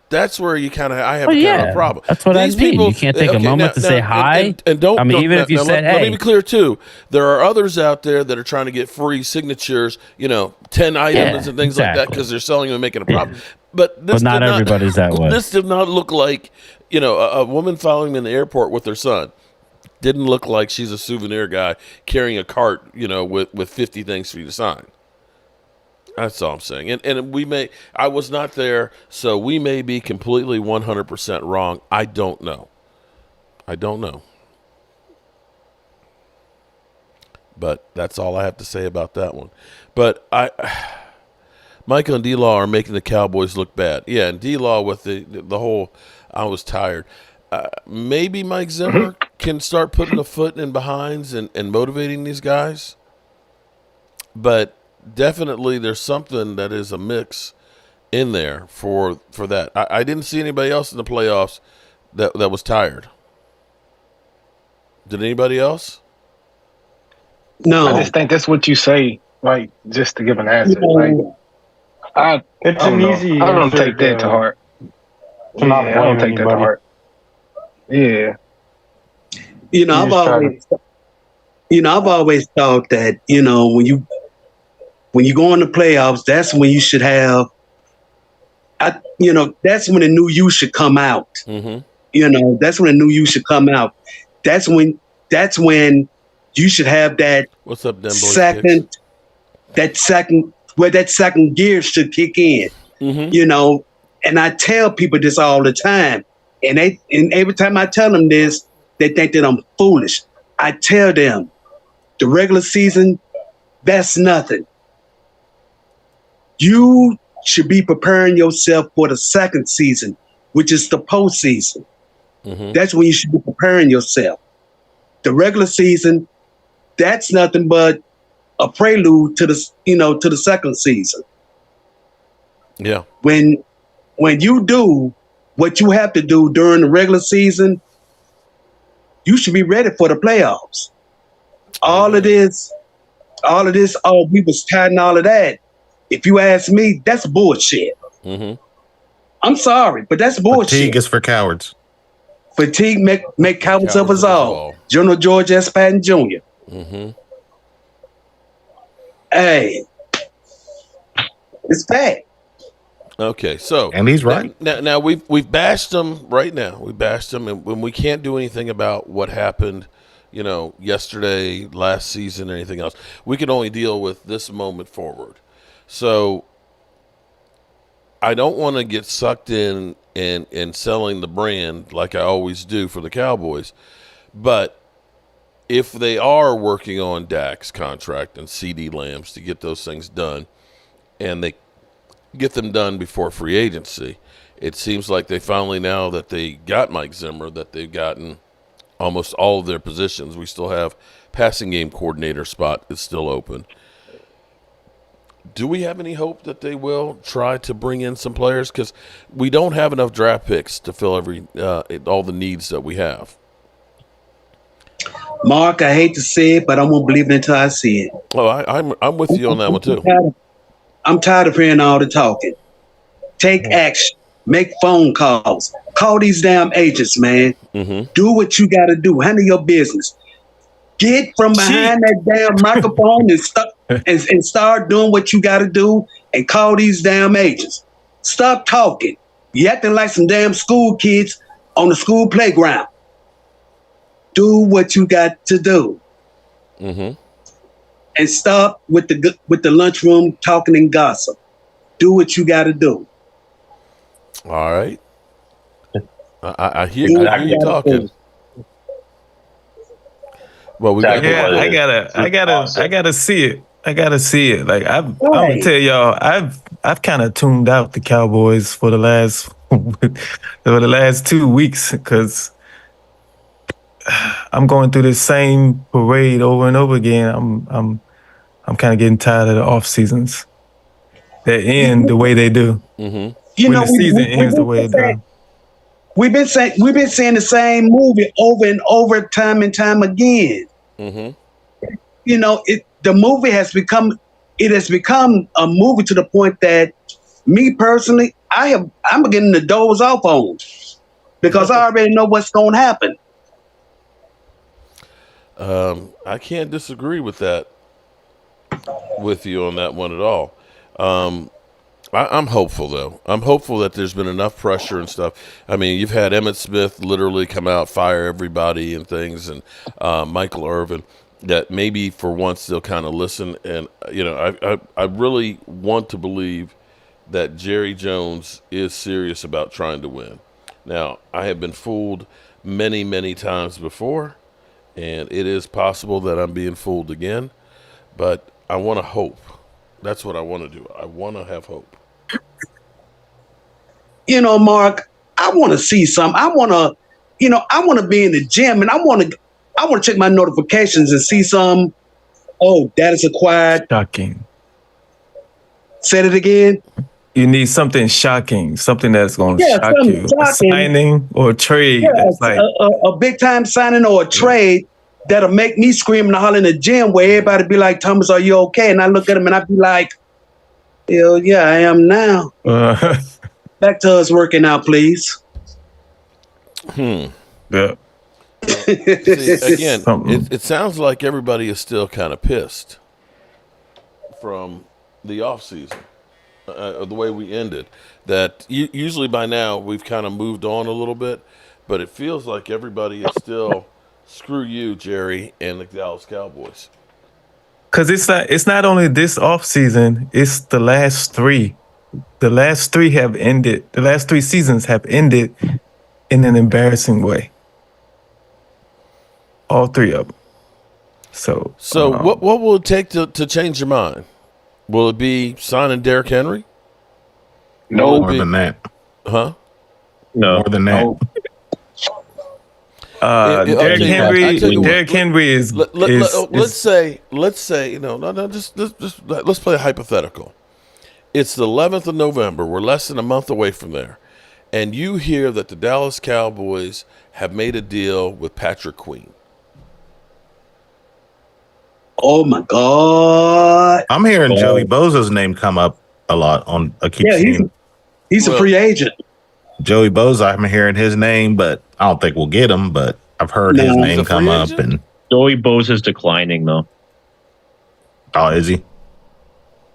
Speaker 1: That's where you kind of have a problem.
Speaker 7: That's what I mean. You can't take a moment to say hi.
Speaker 1: And don't.
Speaker 7: I mean, even if you said,
Speaker 1: let
Speaker 7: "Hey,"
Speaker 1: me be clear too. There are others out there that are trying to get free signatures. 10 items and things like that because they're selling them and making a profit. But
Speaker 7: not everybody's that way.
Speaker 1: This did not look like a woman following me in the airport with her son. Didn't look like she's a souvenir guy carrying a cart, with 50 things for you to sign. That's all I'm saying. And I was not there, so we may be completely 100% wrong. I don't know. But that's all I have to say about that one. But Michael and D-Law are making the Cowboys look bad. Yeah, and D-Law with the whole, I was tired. Maybe Mike Zimmer can start putting a foot in behinds and motivating these guys. But definitely there's something that is a mix in there for that. I didn't see anybody else in the playoffs that was tired. Did anybody else?
Speaker 3: No.
Speaker 10: I just think that's what you say, like, just to give an answer. I don't take that to heart. I don't take that to heart. Yeah.
Speaker 3: I've always thought that, when you go in the playoffs, that's when you should have, that's when the new you should come out. Mm-hmm. That's when the new you should come out. That's when you should have that.
Speaker 1: What's up, them boys?
Speaker 3: That second gear should kick in. Mm-hmm. And I tell people this all the time, and every time I tell them this, they think that I'm foolish. I tell them, the regular season, that's nothing. You should be preparing yourself for the second season, which is the postseason. Mm-hmm. That's when you should be preparing yourself. The regular season, that's nothing but a prelude to the second season.
Speaker 1: Yeah.
Speaker 3: When you do what you have to do during the regular season, you should be ready for the playoffs. All of this, we was tired and all of that. If you ask me, that's bullshit. Mm-hmm. I'm sorry, but that's bullshit.
Speaker 4: Fatigue is for cowards.
Speaker 3: Fatigue make cowards of us all. General George S. Patton Jr. Mm-hmm. Hey, it's bad.
Speaker 1: Okay, so
Speaker 4: and he's right.
Speaker 1: Now we've bashed him right now. We bashed him, and when we can't do anything about what happened, yesterday, last season, or anything else, we can only deal with this moment forward. So I don't want to get sucked in and selling the brand like I always do for the Cowboys, but if they are working on Dak's contract and CD Lamb's to get those things done, and they get them done before free agency, it seems like they finally, now that they got Mike Zimmer, that they've gotten almost all of their positions. We still have passing game coordinator spot is still open. Do we have any hope that they will try to bring in some players? Because we don't have enough draft picks to fill all the needs that we have.
Speaker 3: Mark, I hate to say it, but I'm gonna believe it until I see it.
Speaker 1: Oh, I'm with you on that one too.
Speaker 3: I'm tired of hearing all the talking. Take action. Make phone calls. Call these damn agents, man. Mm-hmm. Do what you got to do. Handle your business. Get from behind that damn microphone and start doing what you got to do and call these damn agents. Stop talking. You acting like some damn school kids on the school playground. Do what you got to do. Mm-hmm. And stop with the lunchroom talking and gossip. Do what you got to do.
Speaker 1: All right. I hear you talking. Well, we got
Speaker 5: Exactly what it is.
Speaker 8: I gotta see it. I gotta see it. Like I'm gonna
Speaker 3: Right.
Speaker 8: tell y'all, I've kind of tuned out the Cowboys for the last 2 weeks because I'm going through this same parade over and over again. I'm kind of getting tired of the off seasons that end the way they do.
Speaker 3: You
Speaker 8: When
Speaker 3: know,
Speaker 8: the season ends the way it does.
Speaker 3: we've been seeing the same movie over and over, time and time again. You know, the movie has become a movie to the point that me personally, I'm beginning to doze off on because I already know what's going to happen.
Speaker 1: I can't disagree with that, with you on that one at all. I'm hopeful, though. I'm hopeful that there's been enough pressure and stuff. I mean, you've had Emmitt Smith literally come out, fire everybody and things, and Michael Irvin, that maybe for once they'll kind of listen. And, you know, I really want to believe that Jerry Jones is serious about trying to win. Now, I have been fooled many, many times before, and it is possible that I'm being fooled again, but I want to hope. That's what I want to do. I want to have hope.
Speaker 3: You know, Mark, I want to see some. I want to be in the gym, and I want to check my notifications and see some. Oh, that is acquired.
Speaker 8: Shocking.
Speaker 3: Said it again.
Speaker 8: You need something shocking, something that's going to shock you.
Speaker 3: Shocking.
Speaker 8: A signing or a trade.
Speaker 3: Yeah,
Speaker 8: that's like
Speaker 3: a big time signing or a trade that'll make me scream and holler in the gym where everybody be like, Thomas, are you okay? And I look at him and I be like, hell yeah, I am now. Back to us working out, please.
Speaker 8: Yeah.
Speaker 1: See, again, it sounds like everybody is still kind of pissed from the offseason, the way we ended. That usually by now we've kind of moved on a little bit, but it feels like everybody is still screw you, Jerry, and the Dallas Cowboys.
Speaker 8: Because it's not only this offseason, it's the last three. The last three have ended. The last 3 seasons have ended in an embarrassing way. All 3 of them. So
Speaker 1: what will it take to change your mind? Will it be signing Derrick Henry?
Speaker 10: No.
Speaker 4: More than that.
Speaker 1: Huh?
Speaker 5: No.
Speaker 4: More than that.
Speaker 8: Derrick Henry is.
Speaker 1: Let's say let's play a hypothetical. It's the 11th of November. We're less than a month away from there, and you hear that the Dallas Cowboys have made a deal with Patrick Queen.
Speaker 3: Oh my God!
Speaker 4: I'm hearing Joey Bosa's name come up a lot on. I keep seeing.
Speaker 3: He's a free agent.
Speaker 4: Joey Bosa, I'm hearing his name, but I don't think we'll get him. But I've heard his name come up. And
Speaker 5: Joey Bosa's declining, though.
Speaker 4: Oh, is he?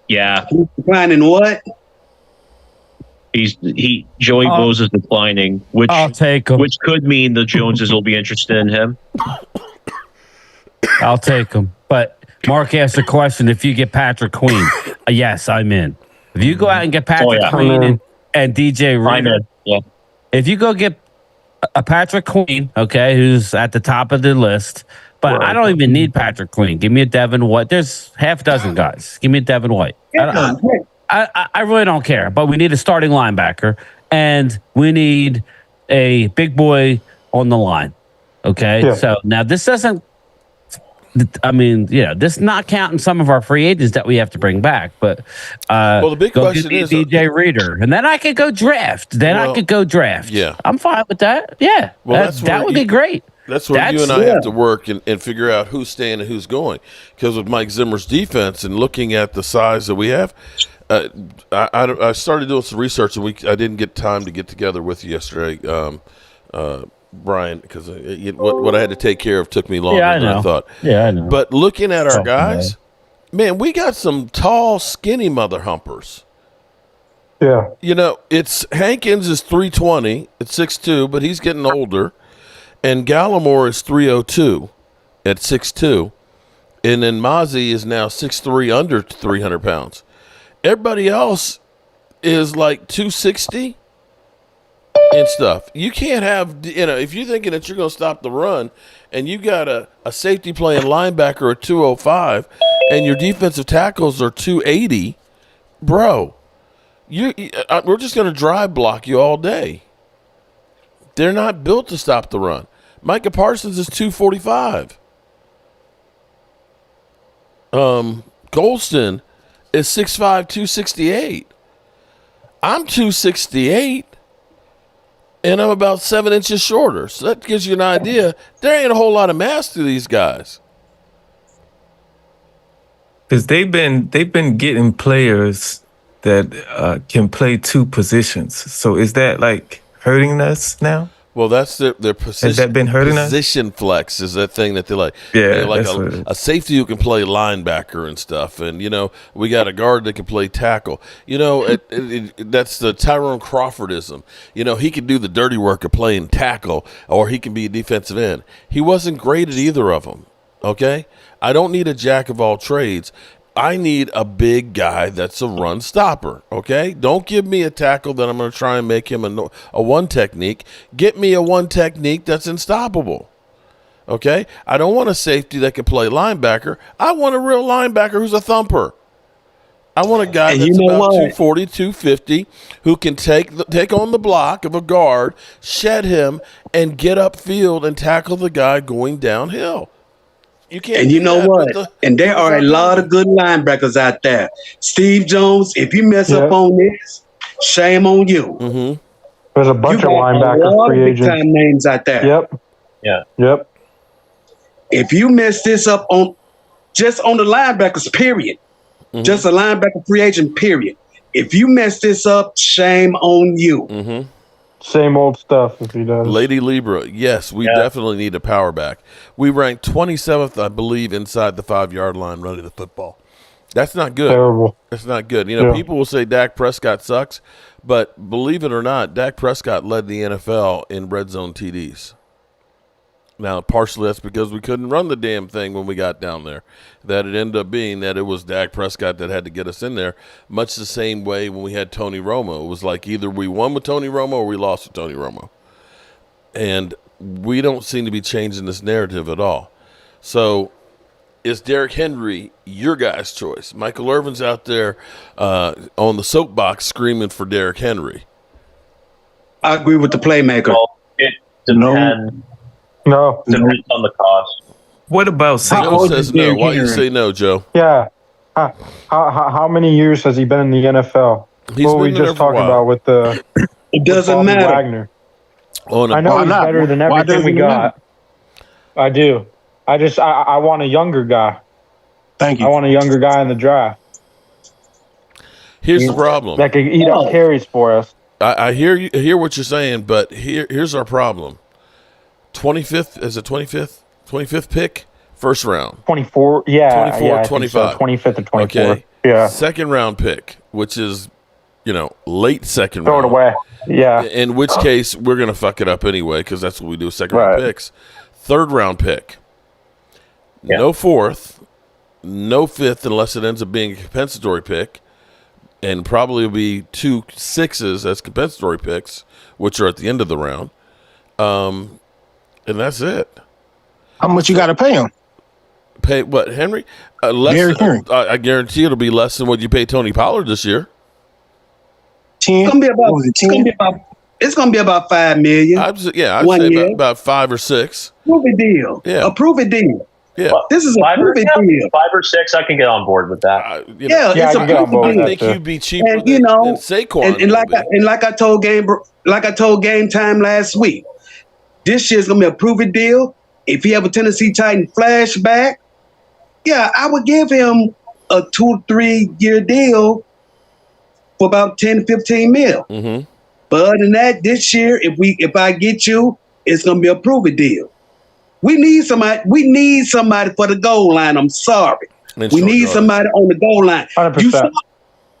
Speaker 5: Yeah.
Speaker 3: He's declining what?
Speaker 5: Joey Bosa's declining, which
Speaker 7: I'll take him.
Speaker 5: Which could mean the Joneses will be interested in him.
Speaker 7: I'll take him. But Mark asked the question: if you get Patrick Queen, yes, I'm in. If you go out and get Patrick Queen and DJ Reader,
Speaker 5: I'm in. Yeah.
Speaker 7: If you go get a Patrick Queen, okay, who's at the top of the list, but I don't even need Patrick Queen. Give me a Devin White. There's half a dozen guys. Give me a Devin White. I really don't care, but we need a starting linebacker, and we need a big boy on the line. Okay, so now this doesn't. I mean, this not counting some of our free agents that we have to bring back, but
Speaker 1: the big question is
Speaker 7: DJ Reader, and then I could go draft. Yeah, I'm fine with that. Yeah, that would be great.
Speaker 1: That's where you and I have to work and figure out who's staying and who's going. Because with Mike Zimmer's defense and looking at the size that we have, I started doing some research and I didn't get time to get together with you yesterday, Brian, because what I had to take care of took me longer than I thought.
Speaker 7: Yeah, I know.
Speaker 1: But looking at our guys, man, we got some tall, skinny mother humpers.
Speaker 9: Yeah.
Speaker 1: It's Hankins is 320 at 6'2", but he's getting older. And Gallimore is 302 at 6'2". And then Mozzie is now 6'3", under 300 pounds. Everybody else is like 260. and stuff. You can't have, if you're thinking that you're going to stop the run and you got a safety playing linebacker at 205 and your defensive tackles are 280, bro, we're just going to drive block you all day. They're not built to stop the run. Micah Parsons is 245. Golston is 6'5", 268. I'm 268, and I'm about 7 inches shorter. So that gives you an idea. There ain't a whole lot of mass to these guys.
Speaker 8: Because they've been getting players that can play two positions. So is that like hurting us now?
Speaker 1: Well, that's their position.
Speaker 8: Has that been hurting us?
Speaker 1: Position flex is that thing that they like.
Speaker 8: Yeah,
Speaker 1: they like
Speaker 8: that's
Speaker 1: a safety who can play linebacker and stuff. And, we got a guard that can play tackle. That's the Tyrone Crawfordism. He can do the dirty work of playing tackle, or he can be a defensive end. He wasn't great at either of them, okay? I don't need a jack of all trades. I need a big guy that's a run stopper, okay? Don't give me a tackle that I'm going to try and make him a one technique. Get me a one technique that's unstoppable, okay? I don't want a safety that can play linebacker. I want a real linebacker who's a thumper. I want a guy that's about 240, 250 who can take on the block of a guard, shed him, and get upfield and tackle the guy going downhill. You can't.
Speaker 3: And you know what? And there are a lot of good linebackers out there. Steve Jones, if you mess up on this, shame on you.
Speaker 1: Mm-hmm.
Speaker 9: There's a bunch of linebackers free agents.
Speaker 3: Big-time names out there.
Speaker 9: Yep.
Speaker 5: Yeah.
Speaker 9: Yep.
Speaker 3: If you mess this up on the linebackers, period. Mm-hmm. Just a linebacker free agent, period. If you mess this up, shame on you.
Speaker 1: Mm-hmm.
Speaker 9: Same old stuff if he does.
Speaker 1: Lady Libra, yes, we definitely need a power back. We ranked 27th, I believe, inside the 5-yard line running the football. That's not good.
Speaker 9: Terrible.
Speaker 1: That's not good. People will say Dak Prescott sucks, but believe it or not, Dak Prescott led the NFL in red zone TDs. Now, partially that's because we couldn't run the damn thing when we got down there. That it ended up being that it was Dak Prescott that had to get us in there, much the same way when we had Tony Romo. It was like either we won with Tony Romo or we lost with Tony Romo. And we don't seem to be changing this narrative at all. So is Derrick Henry your guy's choice? Michael Irvin's out there on the soapbox screaming for Derrick Henry.
Speaker 3: I agree with the playmaker.
Speaker 5: Well, it depends.
Speaker 9: No.
Speaker 5: Depends on the cost.
Speaker 8: What about
Speaker 1: Joe says no. Why do you say no, Joe?
Speaker 9: Yeah. How many years has he been in the NFL? What we just talked about with the
Speaker 3: it doesn't matter.
Speaker 9: Wagner. I know he's better than everything we got. I do. I want a younger guy.
Speaker 10: Thank you.
Speaker 9: I want a younger guy in the draft.
Speaker 1: Here's the problem.
Speaker 9: That could eat up carries for us.
Speaker 1: I hear what you're saying, but here's our problem. 25th is it 25th pick, first round.
Speaker 9: 24, yeah.
Speaker 1: 24, 25.
Speaker 9: 25th or 24th.
Speaker 1: Okay.
Speaker 9: Yeah.
Speaker 1: Second round pick, which is, late second
Speaker 9: round.
Speaker 1: Throw it
Speaker 9: away. Yeah.
Speaker 1: In which case, we're going to fuck it up anyway because that's what we do with second round picks. Third round pick. Yeah. No fourth, no fifth unless it ends up being a compensatory pick, and probably will be 2 6s as compensatory picks, which are at the end of the round. And that's it.
Speaker 10: How much you got to pay him?
Speaker 1: Pay what, Henry? Less. I guarantee it'll be less than what you pay Tony Pollard this year.
Speaker 10: 10.
Speaker 3: It's gonna be about $5 million.
Speaker 1: I'd say about 5 or 6.
Speaker 3: Prove a deal. Yeah, a prove a deal.
Speaker 1: Yeah,
Speaker 3: this is a prove a deal.
Speaker 5: 5 or 6, I can get on board with that.
Speaker 3: It's a prove a deal.
Speaker 1: I think you'd be cheaper
Speaker 3: and,
Speaker 1: than Saquon.
Speaker 3: And like I told Game Time last week, this year's gonna be a prove a deal. If he have a Tennessee Titan flashback, I would give him a 2-3 year deal for about 10-15 mil.
Speaker 1: Mm-hmm.
Speaker 3: But other than that, this year, if I get you, it's gonna be a prove it deal. We need somebody. We need somebody for the goal line. I'm sorry. We need somebody on the goal line.
Speaker 9: 100%.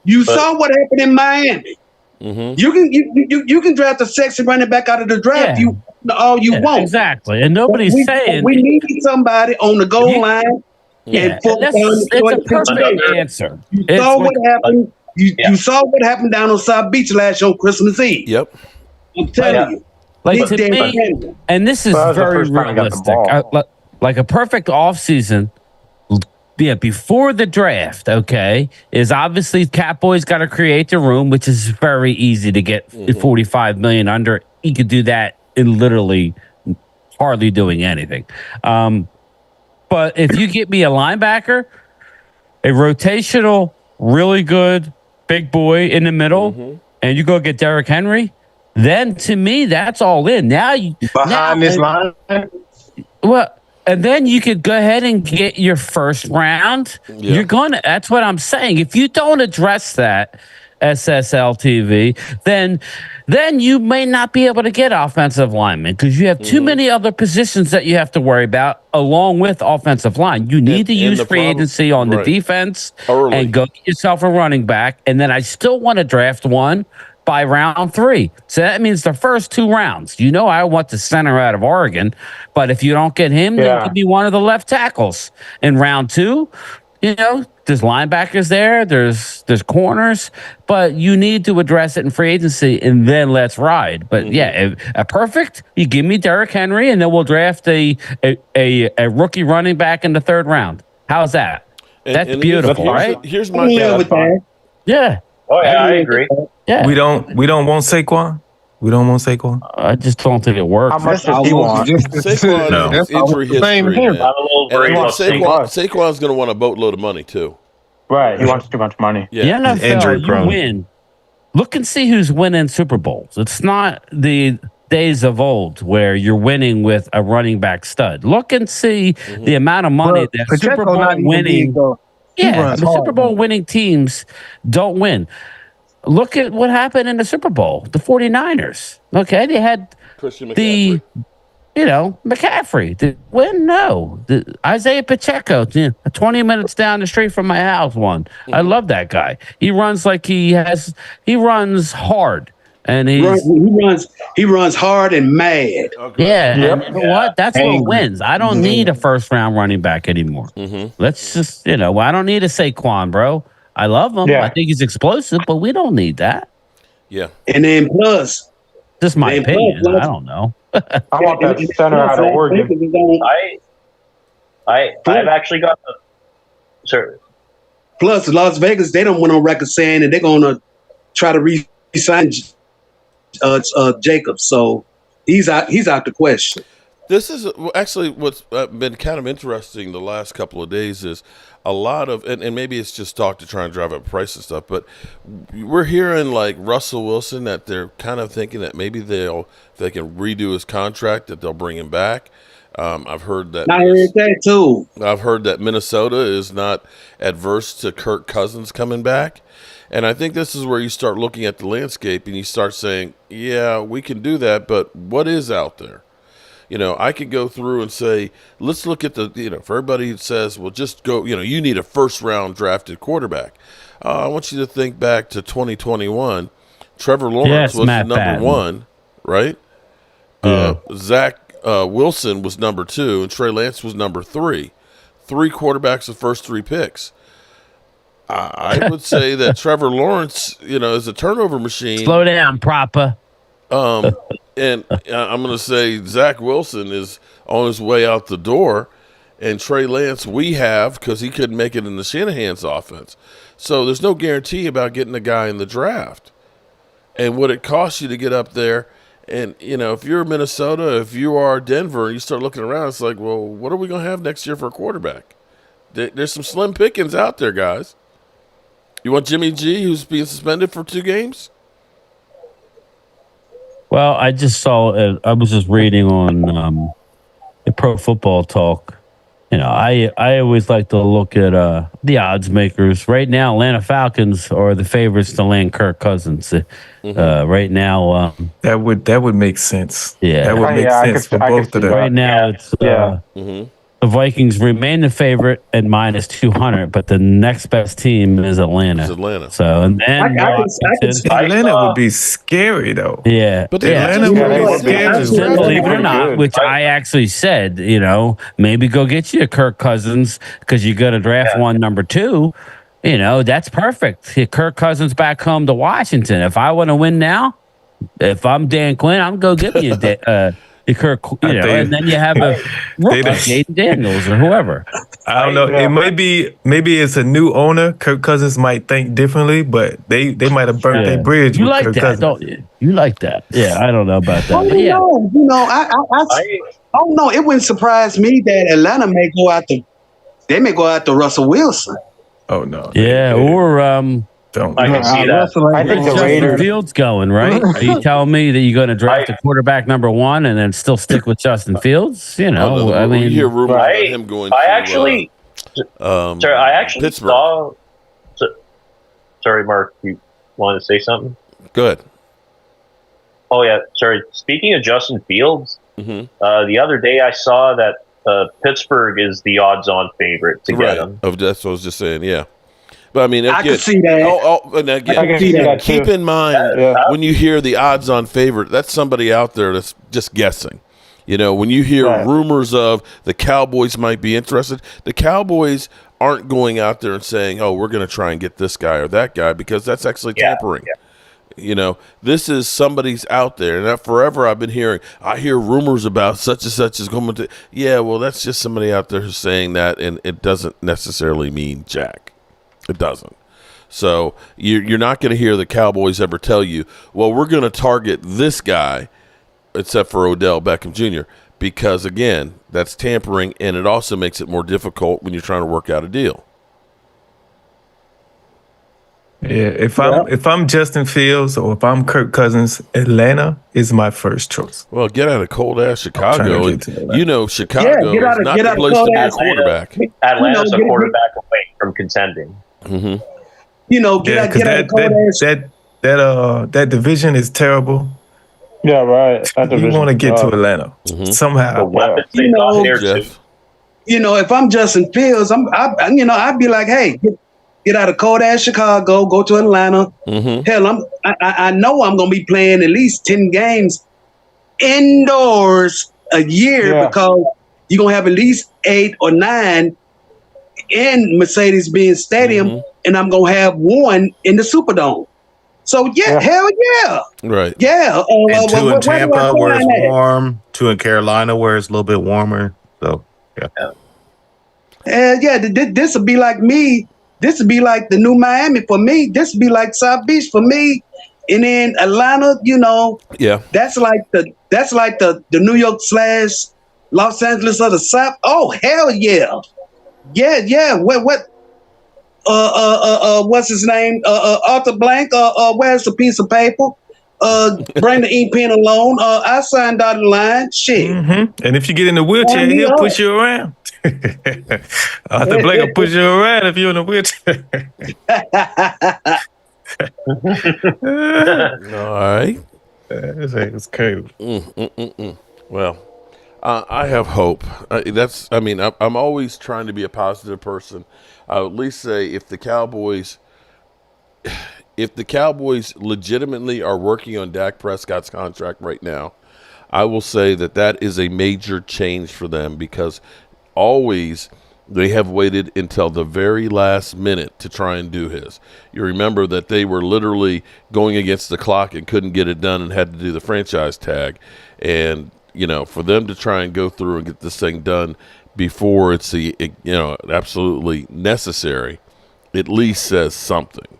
Speaker 3: You saw what happened in Miami.
Speaker 1: Mm-hmm.
Speaker 3: You can draft a sexy running back out of the draft. You want.
Speaker 7: Exactly, and nobody's saying
Speaker 3: we need somebody on the goal line.
Speaker 7: Yeah, it's a perfect answer.
Speaker 3: You saw what happened. You saw what happened down on South Beach last year on Christmas Eve.
Speaker 1: Yep.
Speaker 3: I'm telling you.
Speaker 7: Like
Speaker 3: He's
Speaker 7: to
Speaker 3: damn
Speaker 7: me,
Speaker 3: incredible.
Speaker 7: and this is
Speaker 9: Well, that was the
Speaker 7: very
Speaker 9: first time he got the
Speaker 7: realistic.
Speaker 9: ball.
Speaker 7: Like a perfect offseason, before the draft, okay, is obviously Catboy's got to create the room, which is very easy to get 45 million under. He could do that in literally hardly doing anything. But if you get me a linebacker, a rotational, really good big boy in the middle, and you go get Derrick Henry, then to me that's all in. Now you
Speaker 10: Behind this line.
Speaker 7: well, and then you could go ahead and get your first round.
Speaker 1: Yeah.
Speaker 7: You're going to, that's what I'm saying. If you don't address that, SSL TV, then you may not be able to get offensive linemen because you have too many other positions that you have to worry about along with offensive line. You need to use free agency on the defense and go get yourself a running back. And then I still want to draft one by round 3. So that means the first 2 rounds. You know, I want the center out of Oregon, but if you don't get him, then it could be one of the left tackles in round 2. You know, there's linebackers there, there's corners, but you need to address it in free agency and then let's ride. But a perfect, you give me Derrick Henry and then we'll draft a rookie running back in the 3rd round. How's that? That's beautiful, right?
Speaker 1: Here's my thought.
Speaker 7: Yeah.
Speaker 5: Oh yeah, I agree.
Speaker 7: Yeah.
Speaker 8: We don't want Saquon. We don't want Saquon.
Speaker 7: I just don't think it works.
Speaker 9: How much does he want?
Speaker 1: Saquon is injury history, man.
Speaker 5: I'm a little
Speaker 1: And
Speaker 5: worried about
Speaker 1: Saquon's going to want a boatload of money too.
Speaker 9: Right. He wants too much money.
Speaker 1: Yeah.
Speaker 7: The NFL,
Speaker 4: injury
Speaker 7: you
Speaker 4: prone.
Speaker 7: win. Look and see who's winning Super Bowls. It's not the days of old where you're winning with a running back stud. Look and see the amount of money that Super Bowl winning. The Super Bowl winning teams don't win. Look at what happened in the Super Bowl. The 49ers. Okay, they had
Speaker 1: Christian McCaffrey.
Speaker 7: McCaffrey. Did win? No. Isaiah Pacheco, 20 minutes down the street from my house won. I love that guy. He runs like he runs hard. And he
Speaker 3: runs hard and mad.
Speaker 7: Yeah. And you know what? That's what wins. I don't need a first round running back anymore. Let's just, I don't need a Saquon, bro. I love him. I think he's explosive, but we don't need that.
Speaker 1: Yeah.
Speaker 3: And then plus,
Speaker 7: just my opinion. I don't know.
Speaker 9: I want that center out of Oregon.
Speaker 5: I've actually got the sir.
Speaker 3: Plus, Las Vegas, they don't went on record saying that they're going to try to re-sign Jacobs. So he's out the question.
Speaker 1: This is actually what's been kind of interesting the last couple of days is a lot of, and maybe it's just talk to try and drive up price and stuff, but we're hearing like Russell Wilson that they're kind of thinking that maybe if they can redo his contract, that they'll bring him back. I've heard that.
Speaker 3: I heard that too.
Speaker 1: I've heard that Minnesota is not adverse to Kirk Cousins coming back. And I think this is where you start looking at the landscape and you start saying, yeah, we can do that, but what is out there? I could go through and say, let's look at the, for everybody who says, well, just go, you need a first-round drafted quarterback. I want you to think back to 2021. Trevor Lawrence was number 1, right?
Speaker 7: Yeah.
Speaker 1: Zach Wilson was number 2, and Trey Lance was number 3. 3 quarterbacks the first 3 picks. I would say that Trevor Lawrence, is a turnover machine.
Speaker 7: Slow down, proper.
Speaker 1: And I'm going to say Zach Wilson is on his way out the door, and Trey Lance we have because he couldn't make it in the Shanahan's offense. So there's no guarantee about getting a guy in the draft. And what it costs you to get up there, and, if you're Minnesota, if you are Denver, and you start looking around, it's like, well, what are we going to have next year for a quarterback? There's some slim pickings out there, guys. You want Jimmy G, who's being suspended for 2 games?
Speaker 7: Well, I just saw. I was just reading on the Pro Football Talk. I always like to look at the odds makers. Right now, Atlanta Falcons are the favorites to land Kirk Cousins. Right now,
Speaker 8: that would make sense.
Speaker 7: Yeah,
Speaker 8: that would make sense for both of them.
Speaker 7: Right now, it's the Vikings remain the favorite at minus 200, but the next best team is Atlanta. So, and then
Speaker 8: Atlanta would be scary though.
Speaker 7: Yeah,
Speaker 1: but
Speaker 8: Atlanta would be scary.
Speaker 7: Believe it or not, which I actually said, maybe go get you a Kirk Cousins because you got to draft one number 2. That's perfect. Kirk Cousins back home to Washington. If I want to win now, If I'm Dan Quinn, I'm going to give you Kirk, and then you have a like Jaden Daniels or whoever.
Speaker 8: I don't know. It might be maybe it's a new owner. Kirk Cousins might think differently, but they might have burnt their bridge.
Speaker 7: You
Speaker 8: with
Speaker 7: like
Speaker 8: Kirk
Speaker 7: that,
Speaker 8: Cousins.
Speaker 7: don't you? You like that? Yeah, I don't know about that. But yeah,
Speaker 3: I don't know. It wouldn't surprise me that Atlanta may go after Russell Wilson.
Speaker 8: Oh no.
Speaker 7: Or
Speaker 8: don't.
Speaker 5: I can see that.
Speaker 9: I think the
Speaker 7: Justin
Speaker 9: Raiders.
Speaker 7: Fields going, right? Are you telling me that you're going to draft a quarterback number 1 and then still stick with Justin Fields? You know, I mean,
Speaker 1: you hear rumors about him going.
Speaker 5: I actually
Speaker 1: Pittsburgh.
Speaker 5: saw. Sorry, Mark. You wanted to say something?
Speaker 1: Good.
Speaker 5: Oh yeah. Sorry. Speaking of Justin Fields, the other day I saw that Pittsburgh is the odds-on favorite to get him.
Speaker 1: That's what I was just saying. Yeah. But I mean,
Speaker 3: I can see that.
Speaker 1: And again, keep in mind when you hear the odds-on favorite, that's somebody out there that's just guessing. You know, when you hear rumors of the Cowboys might be interested, the Cowboys aren't going out there and saying, "Oh, we're going to try and get this guy or that guy," because that's actually tampering. Yeah. You know, this is somebody's out there, and forever I've been hearing. I hear rumors about such and such is going to. Yeah, well, that's just somebody out there who's saying that, and it doesn't necessarily mean jack. It doesn't. So you're not going to hear the Cowboys ever tell you, well, we're going to target this guy, except for Odell Beckham Jr., because, again, that's tampering, and it also makes it more difficult when you're trying to work out a deal.
Speaker 8: Yeah, if I'm Justin Fields or if I'm Kirk Cousins, Atlanta is my first choice.
Speaker 1: Well, get out of cold-ass Chicago. You know Chicago is not the place to be a quarterback.
Speaker 5: Atlanta's a quarterback away from contending.
Speaker 1: Mm-hmm.
Speaker 3: You know, get out of cold-ass.
Speaker 8: That division is terrible.
Speaker 9: Yeah, right.
Speaker 8: You want to get to Atlanta somehow.
Speaker 3: You know, if I'm Justin Fields, I'd be like, hey, get out of cold ass Chicago, go to Atlanta. Hell, I know I'm gonna be playing at least 10 games indoors a year because you're gonna have at least 8 or 9 in Mercedes-Benz Stadium, and I'm gonna have 1 in the Superdome. So hell yeah,
Speaker 1: right,
Speaker 4: and 2 in Tampa where it's warm, 2 in Carolina where it's a little bit warmer. So
Speaker 3: this would be like me. This would be like the new Miami for me. This would be like South Beach for me. And then Atlanta, you know, that's like the New York / Los Angeles of the South. Oh hell yeah, yeah. What? What's his name? Arthur Blank. Where's the piece of paper? Bring the ink pen alone. I signed dotted line. Shit.
Speaker 8: And if you get in the wheelchair, he'll push you around. Arthur Blank will push you around if you're in a wheelchair.
Speaker 1: All right.
Speaker 8: It's crazy.
Speaker 1: Well, I have hope. I'm always trying to be a positive person. I would at least say if the Cowboys legitimately are working on Dak Prescott's contract right now, I will say that is a major change for them, because always they have waited until the very last minute to try and do his. You remember that they were literally going against the clock and couldn't get it done and had to do the franchise tag. And, you know, for them to try and go through and get this thing done before it's absolutely necessary, at least says something.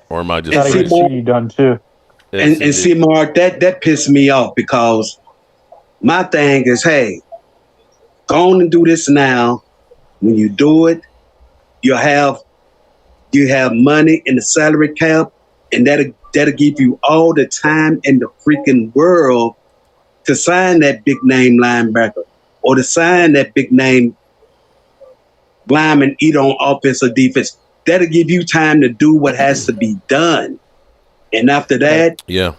Speaker 1: Or am I just
Speaker 9: crazy? Done too.
Speaker 3: And see, Mark, that pissed me off, because my thing is, hey, go on and do this now. When you do it, you have money in the salary cap, and that'll give you all the time in the freaking world to sign that big name linebacker or to sign that big name lineman, either on offense or defense. That'll give you time to do what has to be done. And after that, you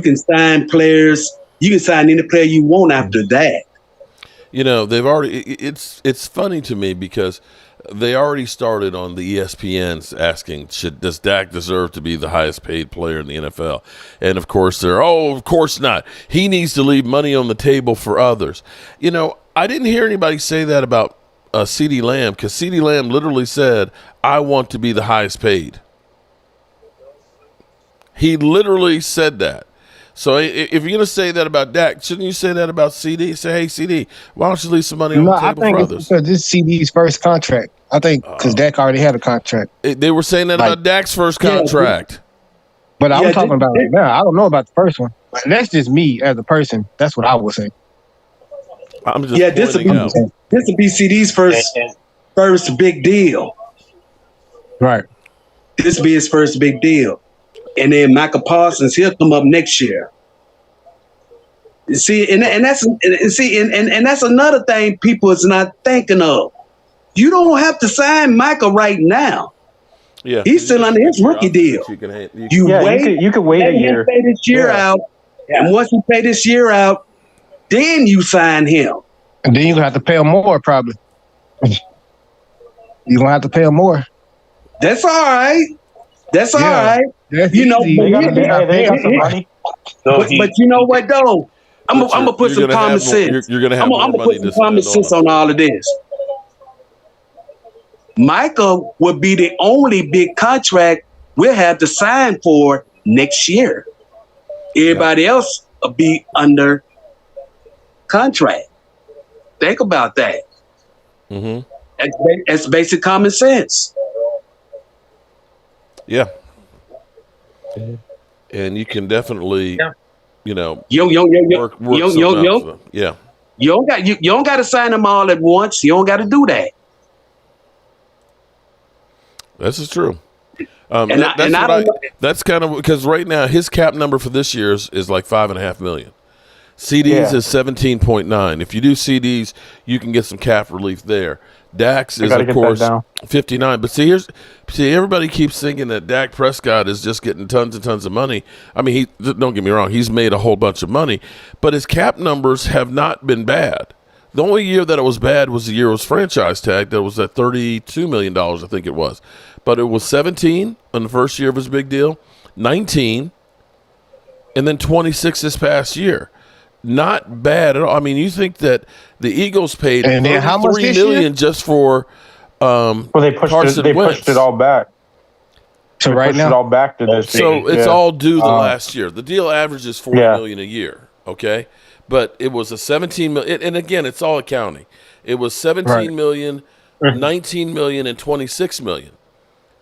Speaker 3: can sign players. You can sign any player you want after that.
Speaker 1: You know, they've already. It's funny to me because they already started on the ESPN's asking, does Dak deserve to be the highest paid player in the NFL? And of course of course not. He needs to leave money on the table for others. You know, I didn't hear anybody say that about CeeDee Lamb, because CeeDee Lamb literally said, I want to be the highest paid. He literally said that. So if you're going to say that about Dak, shouldn't you say that about CD? Say, hey, CD, why don't you leave some money on the
Speaker 10: I
Speaker 1: table
Speaker 10: think
Speaker 1: for
Speaker 10: it's
Speaker 1: others?
Speaker 10: because this is CD's first contract. I think because Dak already had a contract.
Speaker 1: They were saying that about Dak's first contract.
Speaker 10: But I'm talking about right now. I don't know about the first one. But that's just me as a person. That's what I would say.
Speaker 1: I'm just pointing out.
Speaker 3: This would be CD's first big deal.
Speaker 10: Right.
Speaker 3: This will be his first big deal. And then Michael Parsons, he'll come up next year. See, and that's another thing people is not thinking of. You don't have to sign Michael right now.
Speaker 1: Yeah,
Speaker 3: he's still under his rookie deal.
Speaker 9: You could wait a year.
Speaker 3: Pay this year out, and once you pay this year out, then you sign him.
Speaker 10: And then you're gonna have to pay him more, probably. You're gonna have to pay him more.
Speaker 3: That's all right. That's all right.
Speaker 10: That's
Speaker 3: you know,
Speaker 9: they got some money.
Speaker 3: But you know what though? I'm gonna put some common sense.
Speaker 1: You're gonna have more money.
Speaker 3: I'm gonna put some common sense on all of this. Michael would be the only big contract we'll have to sign for next year. Everybody else will be under contract. Think about that.
Speaker 1: Mm-hmm.
Speaker 3: That's basic common sense.
Speaker 1: Yeah. And you can definitely, you know, work Yeah.
Speaker 3: You don't got to sign them all at once. You don't got to do that.
Speaker 1: This is true. That's kind of because right now his cap number for this year is like $5.5 million. CDs is 17.9. If you do CDs, you can get some cap relief there. Dax is of course 59. But see, everybody keeps thinking that Dak Prescott is just getting tons and tons of money. I mean, don't get me wrong, he's made a whole bunch of money, but his cap numbers have not been bad. The only year that it was bad was the year it was franchise tag. That was at $32 million, I think it was. But it was 17 on the first year of his big deal, 19, and then 26 this past year. Not bad at all. I mean, you think that the Eagles paid $33 million just for
Speaker 9: they pushed it all back.
Speaker 10: So right now,
Speaker 9: it all back to this.
Speaker 1: So it's all due the last year. The deal averages $40 million a year. Okay. But it was a $17 million, and again, it's all accounting. It was $17 million, $19 million, and $26 million.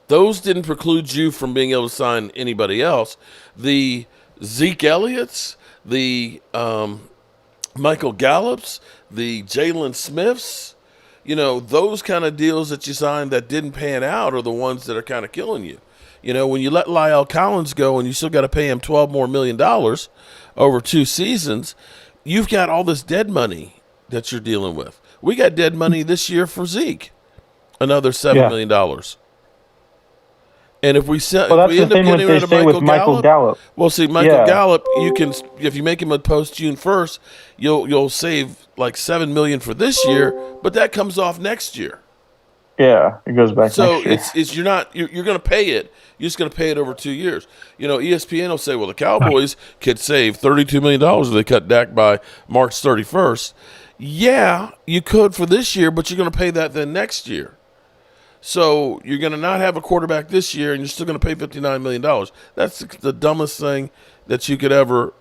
Speaker 1: Those didn't preclude you from being able to sign anybody else. The Zeke Elliott's, the Michael Gallups, the Jalen Smiths, you know, those kind of deals that you signed that didn't pan out are the ones that are kind of killing you. You know, when you let Lyle Collins go and you still got to pay him $12 million more over 2 seasons, you've got all this dead money that you're dealing with. We got dead money this year for Zeke, another $7 million. And if we end up getting rid of Michael Gallup, well, see, Michael Gallup, you can, if you make him a post June 1st, you'll save like $7 million for this year, but that comes off next year.
Speaker 9: Yeah, it goes back.
Speaker 1: So
Speaker 9: next year.
Speaker 1: you're going to pay it. You're just going to pay it over 2 years. You know, ESPN will say, well, the Cowboys could save $32 million if they cut Dak by March 31st. Yeah, you could for this year, but you're going to pay that then next year. So you're going to not have a quarterback this year, and you're still going to pay $59 million. That's the dumbest thing that you could ever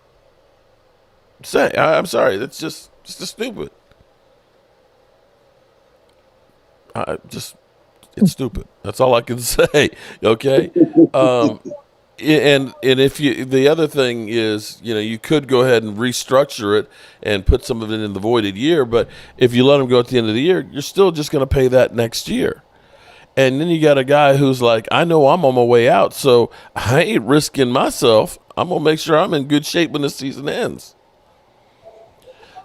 Speaker 1: say. I'm sorry. That's just stupid. It's stupid. That's all I can say. Okay. And if the other thing is, you know, you could go ahead and restructure it and put some of it in the voided year. But if you let them go at the end of the year, you're still just going to pay that next year. And then you got a guy who's like, I know I'm on my way out, so I ain't risking myself. I'm going to make sure I'm in good shape when the season ends.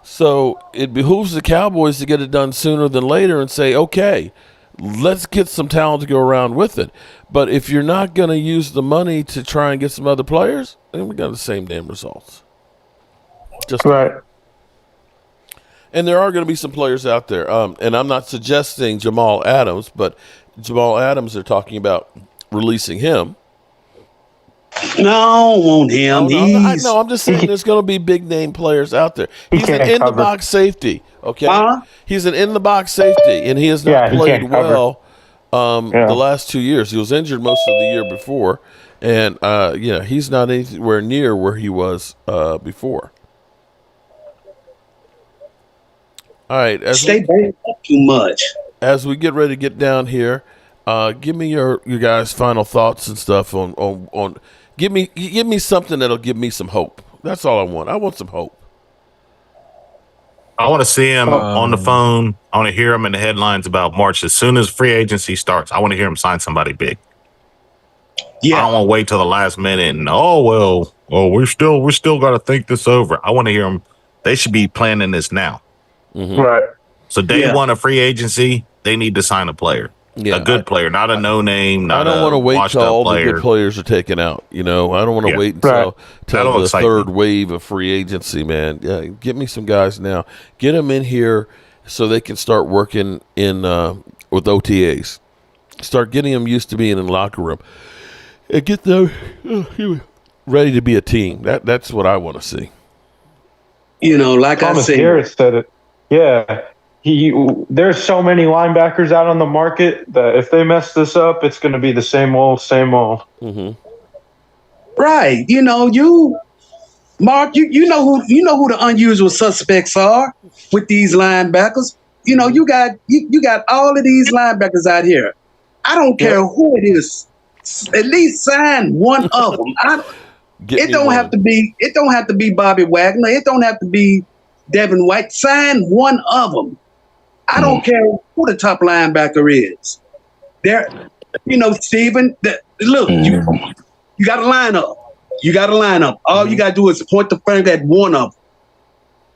Speaker 1: So it behooves the Cowboys to get it done sooner than later and say, okay, let's get some talent to go around with it. But if you're not going to use the money to try and get some other players, then we got the same damn results. Just
Speaker 9: right.
Speaker 1: And there are going to be some players out there. And I'm not suggesting Jamal Adams, but Jamal Adams, they're talking about releasing him.
Speaker 3: No, won't him.
Speaker 1: No, I'm just saying there's going to be big name players out there. He's an in the box safety. Okay, he's an in the box safety, and he has not played well the last 2 years. He was injured most of the year before, and he's not anywhere near where he was before. All right,
Speaker 3: stay banged up too much.
Speaker 1: As we get ready to get down here, give me your guys' final thoughts and stuff on give me something that'll give me some hope. That's all I want. I want some hope.
Speaker 4: I want to see him on the phone. I want to hear him in the headlines about March. As soon as free agency starts, I want to hear him sign somebody big. Yeah. I don't want to wait till the last minute and we still got to think this over. I want to hear him. They should be planning this now.
Speaker 9: Mm-hmm. Right.
Speaker 4: So day one of free agency, they need to sign a player. Yeah, a good player, not a no-name.
Speaker 1: I don't want to wait till all the good players are taken out. I don't want to wait until the third wave of free agency, man. Yeah, get me some guys now. Get them in here so they can start working in with OTAs. Start getting them used to being in the locker room. And get them ready to be a team. That's what I want to see.
Speaker 3: Like
Speaker 9: Thomas
Speaker 3: I said.
Speaker 9: Harris said it. Yeah. There's so many linebackers out on the market that if they mess this up, it's going to be the same old.
Speaker 1: Mm-hmm.
Speaker 3: Right. Mark, you know who the unusual suspects are with these linebackers. You got all of these linebackers out here. I don't care who it is. At least sign one of them. It don't have to be Bobby Wagner. It don't have to be Devin White. Sign one of them. I don't care who the top linebacker is. Steven, look, you got to line up. All you got to do is point the finger at one of them.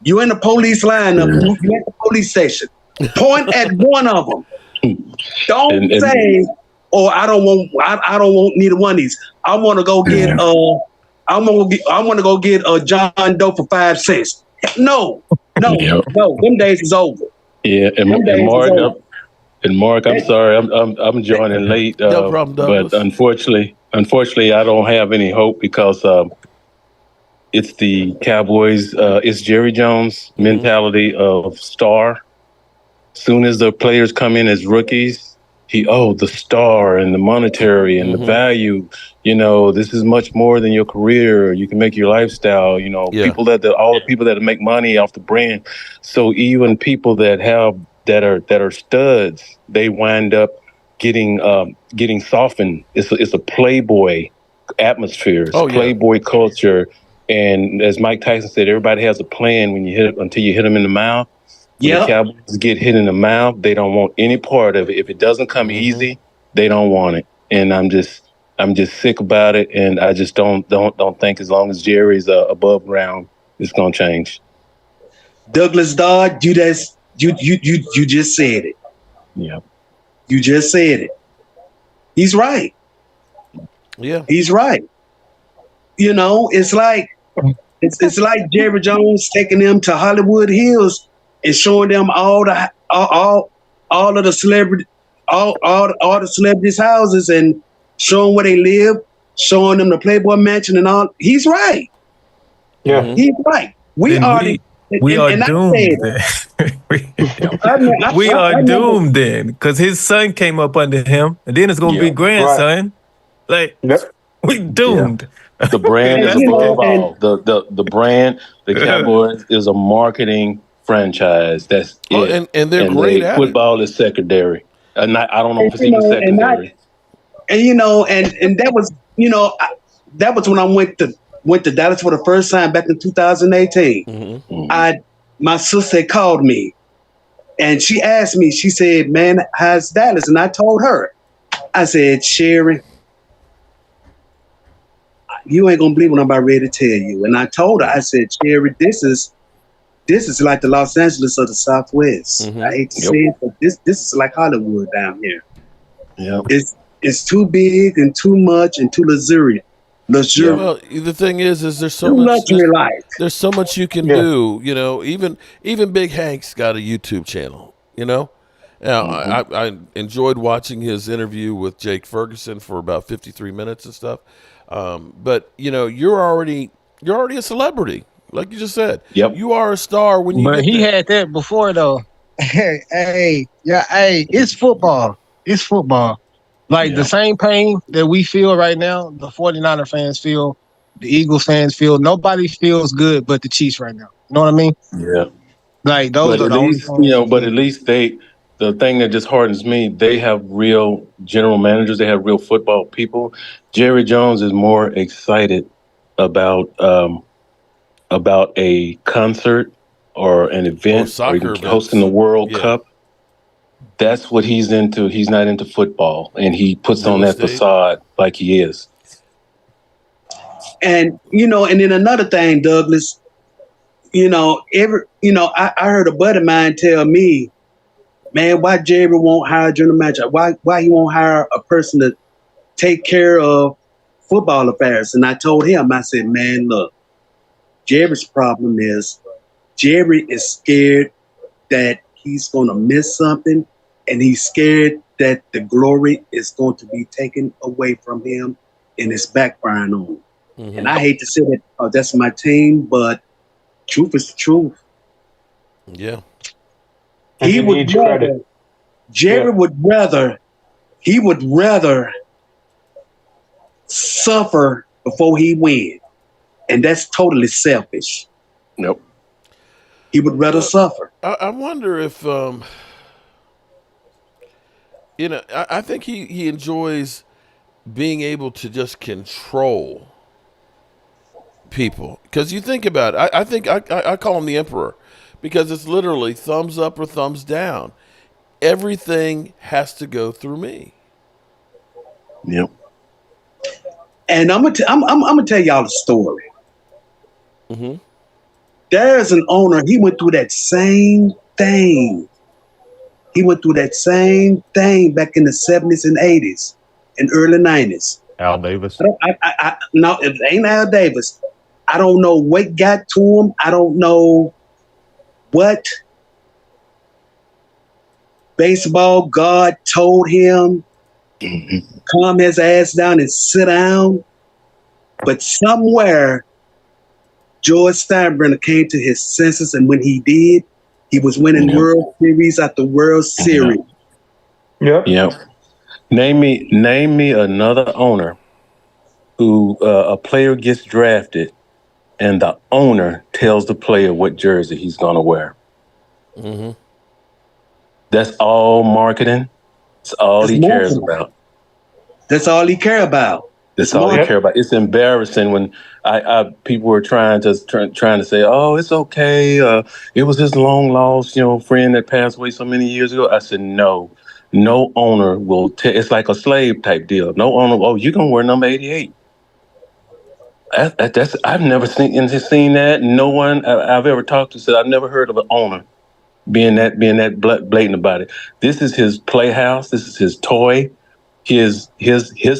Speaker 3: You in the police lineup. You at the police station. Point at one of them. Don't say, I don't want neither one of these. I want to go get I want to go get a John Doe for 5 cents. No. Them days is over.
Speaker 11: Yeah, and Mark, I'm sorry, I'm joining late.
Speaker 1: No problem, Douglas.
Speaker 11: But unfortunately, I don't have any hope because it's the Cowboys. It's Jerry Jones' mentality of star. Soon as the players come in as rookies, the star and the monetary and the value. This is much more than your career. You can make your lifestyle. All the people that make money off the brand. So even people that are studs, they wind up getting softened. It's a playboy atmosphere. It's playboy culture. And as Mike Tyson said, everybody has a plan until you hit them in the mouth. When the Cowboys get hit in the mouth, they don't want any part of it. If it doesn't come easy, they don't want it. And I'm just sick about it. And I just don't think as long as Jerry's above ground, it's gonna change.
Speaker 3: Douglas Dodd, you just said it.
Speaker 11: Yeah.
Speaker 3: You just said it. He's right.
Speaker 1: Yeah.
Speaker 3: He's right. It's like Jerry Jones taking them to Hollywood Hills and showing them all of the celebrity, all the celebrities' houses and showing where they live, showing them the Playboy Mansion and all. He's right.
Speaker 9: Yeah,
Speaker 3: he's right. We are
Speaker 8: doomed. We are doomed then, because his son came up under him, and then it's going to be grandson. Right. We doomed.
Speaker 11: Yeah. The brand is above all. The brand, the Cowboys is a marketing franchise. That's it.
Speaker 1: And they're great at
Speaker 11: football is secondary. I don't know if it's even secondary.
Speaker 3: And that was that was when I went to Dallas for the first time back in 2018. My sister called me and she asked me, she said, "Man, how's Dallas?" And I told her, I said, "Sherry, you ain't gonna believe what I'm about ready to tell you." And I told her, I said, "Sherry, this is like the Los Angeles of the Southwest. I hate to say it, but this is like Hollywood down here.
Speaker 11: Yeah,
Speaker 3: it's too big and too much and too luxurious."
Speaker 1: Yeah, well, the thing is there's so much there's so much you can do. Even Big Hank's got a YouTube channel. Now I enjoyed watching his interview with Jake Ferguson for about 53 minutes and stuff. But you're already a celebrity, like you just said.
Speaker 11: Yep.
Speaker 1: You are a star when you.
Speaker 12: But he had that before though. Hey, it's football.
Speaker 10: It's football. Like the same pain that we feel right now, the 49er fans feel, the Eagles fans feel. Nobody feels good but the Chiefs right now. You know what I mean?
Speaker 11: Yeah.
Speaker 10: Like those
Speaker 11: But
Speaker 10: are
Speaker 11: at
Speaker 10: the only
Speaker 11: least,
Speaker 10: fans that
Speaker 11: but
Speaker 10: feel.
Speaker 11: at least the thing that just hardens me, they have real general managers. They have real football people. Jerry Jones is more excited about a concert or an event or
Speaker 1: soccer
Speaker 11: hosting the
Speaker 1: events.
Speaker 11: World
Speaker 1: Yeah.
Speaker 11: Cup. That's what he's into. He's not into football, and he puts on
Speaker 1: Real
Speaker 11: that
Speaker 1: estate.
Speaker 11: facade like he is.
Speaker 3: And and then another thing, Douglas, I heard a buddy of mine tell me, man, why Jerry won't hire a general manager? Why he won't hire a person to take care of football affairs? And I told him, I said, man, look, Jerry's problem is Jerry is scared that he's going to miss something, and he's scared that the glory is going to be taken away from him and it's backfiring on him.
Speaker 1: Mm-hmm.
Speaker 3: And I hate to say that that's my team, but truth is the truth.
Speaker 1: Yeah.
Speaker 3: He would rather, Jerry would rather, he would rather suffer before he win. And that's totally selfish.
Speaker 11: Nope.
Speaker 3: He would rather suffer.
Speaker 1: I wonder if, I think he enjoys being able to just control people. Because you think about it, I think I call him the emperor because it's literally thumbs up or thumbs down. Everything has to go through me.
Speaker 11: Yep.
Speaker 3: And I'm gonna tell y'all a story.
Speaker 1: Mm-hmm.
Speaker 3: There's an owner. He went through that same thing. He went through that same thing back in the 70s and 80s and early 90s.
Speaker 4: Al Davis.
Speaker 3: No, it ain't Al Davis. I don't know what got to him. I don't know what baseball God told him. Calm his ass down and sit down. But somewhere, George Steinbrenner came to his senses, and when he did, he was winning World Series after World Series.
Speaker 11: Yep. Name me another owner who a player gets drafted, and the owner tells the player what jersey he's gonna wear.
Speaker 1: Mm-hmm.
Speaker 11: That's all marketing. That's all he cares about.
Speaker 3: That's all he cares about.
Speaker 11: That's all he cares about. It's embarrassing when people were trying to say, "Oh, it's okay. It was his long lost, friend that passed away so many years ago." I said, "No owner will. It's like a slave type deal. No owner. Oh, you're gonna wear number 88." That's I've never seen that. No one I've ever talked to said I've never heard of an owner being that blatant about it. This is his playhouse. This is his toy. His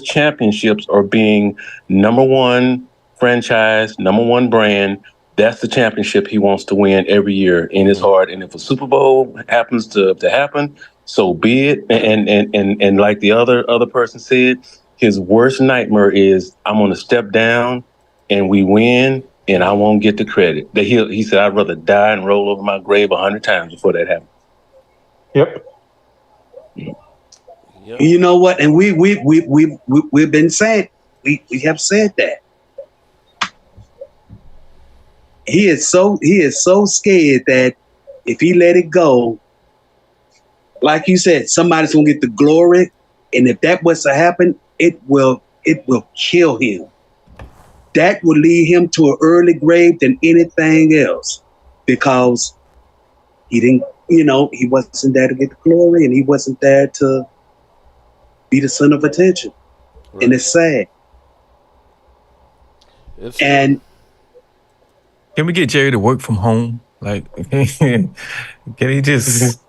Speaker 11: championships are being number one franchise, number one brand. That's the championship he wants to win every year in his heart. And if a Super Bowl happens to happen, so be it. And like the other person said, his worst nightmare is I'm going to step down and we win and I won't get the credit. He said, I'd rather die and roll over my grave 100 times before that happens.
Speaker 9: Yep.
Speaker 3: You know what? And we've been saying, we have said that. He is so scared that if he let it go, like you said, somebody's gonna get the glory, and if that was to happen, it will kill him. That will lead him to an early grave than anything else, because he didn't, he wasn't there to get the glory, and he wasn't there to be the center of attention. Right. And it's sad.
Speaker 8: Can we get Jerry to work from home? Like, can he just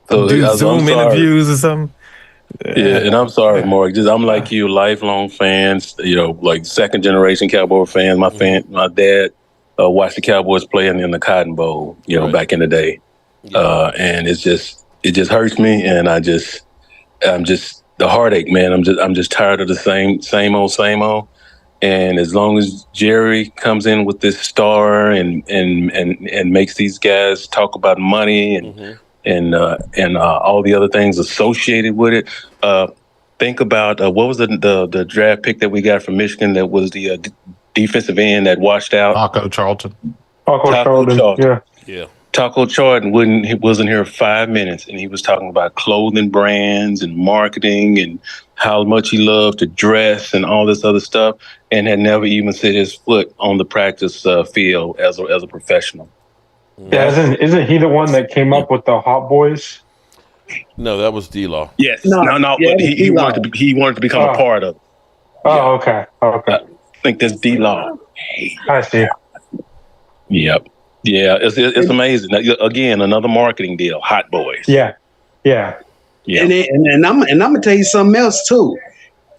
Speaker 8: do Zoom interviews or something?
Speaker 11: Yeah, and I'm sorry, Mark. I'm like you, lifelong fans. Like second generation Cowboy fans. My dad watched the Cowboys play in the Cotton Bowl. Back in the day, and it just hurts me, and I'm just the heartache, man. I'm just tired of the same old. And as long as Jerry comes in with this star and makes these guys talk about money and all the other things associated with it. Think about what was the draft pick that we got from Michigan that was the defensive end that washed out?
Speaker 4: Taco Charlton.
Speaker 11: Taco Charlton.
Speaker 1: Yeah.
Speaker 11: Taco Charlton wasn't here 5 minutes, and he was talking about clothing brands and marketing and how much he loved to dress and all this other stuff, and had never even set his foot on the practice field as a professional.
Speaker 9: Yeah, isn't he the one that came up with the Hot Boys?
Speaker 1: No, that was D-Law.
Speaker 11: Yes,
Speaker 3: No,
Speaker 11: no,
Speaker 3: yeah,
Speaker 11: but
Speaker 3: it was
Speaker 11: he
Speaker 3: D-Law.
Speaker 11: wanted to become a part of it.
Speaker 9: Oh, okay.
Speaker 11: I think that's D-Law.
Speaker 9: I see.
Speaker 11: Yep. Yeah, it's amazing. Again, another marketing deal. Hot Boys.
Speaker 9: Yeah.
Speaker 3: And I'm gonna tell you something else too.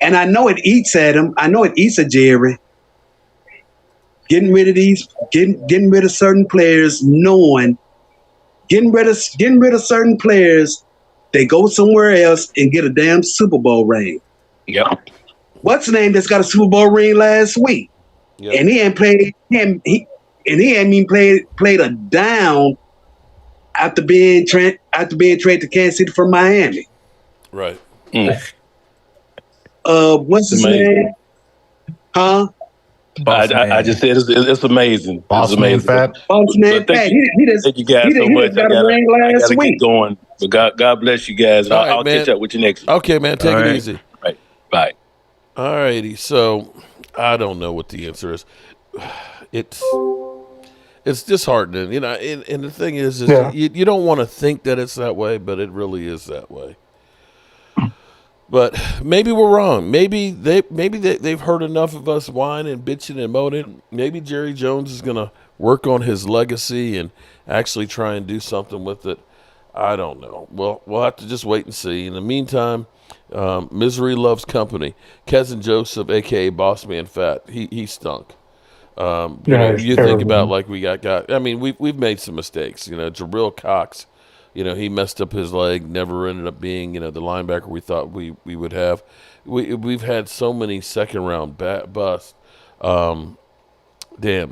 Speaker 3: And I know it eats at him. I know it eats at Jerry. Getting rid of certain players, getting rid of certain players, they go somewhere else and get a damn Super Bowl ring.
Speaker 11: Yep.
Speaker 3: What's the name that's got a Super Bowl ring last week?
Speaker 1: Yep.
Speaker 3: And he ain't played he ain't even played a down after being traded to Kansas City from Miami.
Speaker 1: Right.
Speaker 3: What's his name? Huh?
Speaker 11: I just said it's amazing.
Speaker 4: Boss man fat.
Speaker 3: Boss man fat.
Speaker 11: Thank you guys so much.
Speaker 3: Got a ring
Speaker 11: I
Speaker 3: last
Speaker 11: gotta
Speaker 3: week.
Speaker 11: get going. But God bless you guys.
Speaker 1: All right,
Speaker 11: I'll
Speaker 1: man.
Speaker 11: catch up with you next week.
Speaker 1: Okay, man. Take
Speaker 8: All
Speaker 1: it
Speaker 8: right.
Speaker 1: easy.
Speaker 11: Right. Bye.
Speaker 1: All righty. So I don't know what the answer is. It's disheartening, you know. And the thing is you don't want to think that it's that way, but it really is that way. But maybe we're wrong. Maybe they've heard enough of us whining and bitching and moaning. Maybe Jerry Jones is going to work on his legacy and actually try and do something with it. I don't know. Well, we'll have to just wait and see. In the meantime, misery loves company. Cousin Joseph, a.k.a. Boss Man Fat, he stunk. You think about like we got. I mean, we've made some mistakes. You know, Jabril Cox. You know, he messed up his leg. Never ended up being the linebacker we thought we would have. We've had so many second round busts.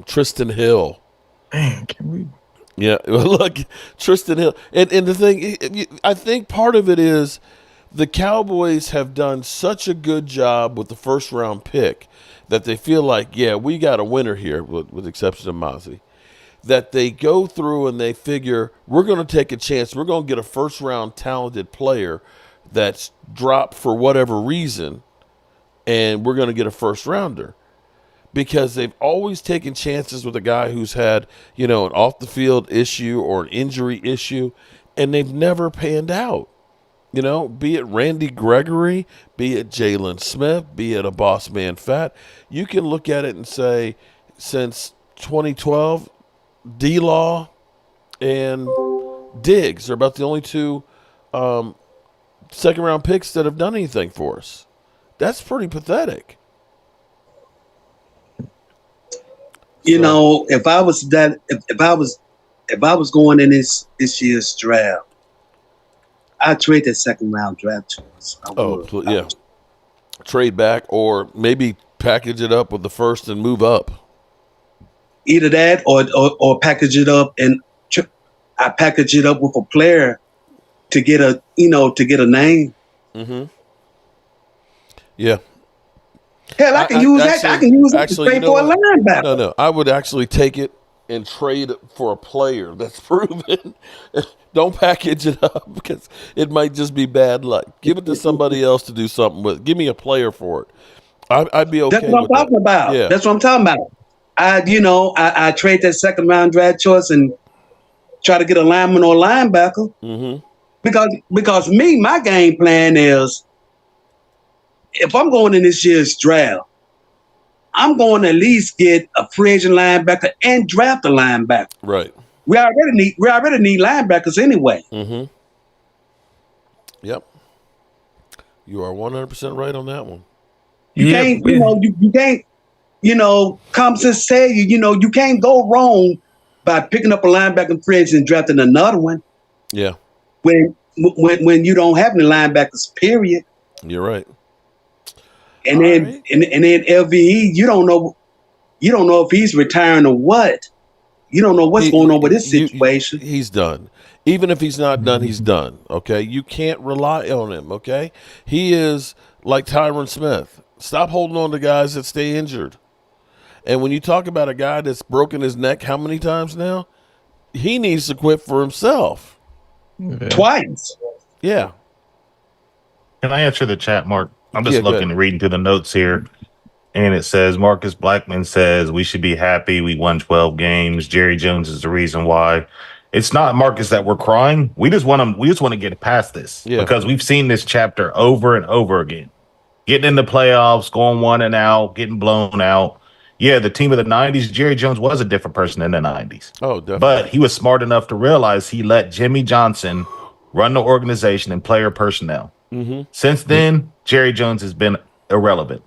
Speaker 1: Tristan Hill.
Speaker 8: Man, can we?
Speaker 1: Yeah, look, Tristan Hill. And the thing, I think part of it is the Cowboys have done such a good job with the first round pick that they feel like, yeah, we got a winner here, with the exception of Mozzie, that they go through and they figure we're going to take a chance. We're going to get a first round talented player that's dropped for whatever reason, and we're going to get a first rounder. Because they've always taken chances with a guy who's had, an off the field issue or an injury issue, and they've never panned out. Be it Randy Gregory, be it Jalen Smith, be it a Boss Man Fat. You can look at it and say, since 2012, D-Law and Diggs are about the only two second round picks that have done anything for us. That's pretty pathetic.
Speaker 3: If I was going in this year's draft, I'd trade that second round draft choice.
Speaker 1: Yeah. Trade back or maybe package it up with the first and move up.
Speaker 3: Either that or package it up and I package it up with a player to get a name.
Speaker 1: Mm-hmm. Yeah.
Speaker 3: Hell, I can use that to trade for a linebacker.
Speaker 1: No. I would actually take it and trade it for a player that's proven. Don't package it up because it might just be bad luck. Give it to somebody else to do something with. Give me a player for it. I'd be okay.
Speaker 3: That's what I'm talking about.
Speaker 1: Yeah.
Speaker 3: That's what I'm talking about. I trade that second round draft choice and try to get a lineman or linebacker.
Speaker 1: Mm-hmm.
Speaker 3: Because my game plan is, if I'm going in this year's draft, I'm going to at least get a free agent linebacker and draft a linebacker.
Speaker 1: Right.
Speaker 3: We already need linebackers anyway.
Speaker 1: Mm-hmm. Yep. You are 100% right on that one.
Speaker 3: You can't, common sense tell you can't go wrong by picking up a linebacker in free agent and drafting another one.
Speaker 1: Yeah.
Speaker 3: When you don't have any linebackers, period.
Speaker 1: You're right.
Speaker 3: And then LVE, you don't know if he's retiring or what. You don't know what's going on with his situation.
Speaker 1: He's done. Even if he's not done, he's done. Okay, you can't rely on him. Okay, he is like Tyron Smith. Stop holding on to guys that stay injured. And when you talk about a guy that's broken his neck how many times now, he needs to quit for himself.
Speaker 3: Twice.
Speaker 1: Yeah.
Speaker 4: Can I answer the chat, Mark? I'm just reading through the notes here. And it says, Marcus Blackman says, we should be happy we won 12 games. Jerry Jones is the reason why. It's not, Marcus, that we're crying. We just want to get past this because we've seen this chapter over and over again. Getting in the playoffs, going 1-0, getting blown out. Yeah, the team of the 90s, Jerry Jones was a different person in the 90s.
Speaker 1: Oh, definitely.
Speaker 4: But he was smart enough to realize he let Jimmy Johnson run the organization and player personnel.
Speaker 1: Mm-hmm.
Speaker 4: Since then, Jerry Jones has been irrelevant.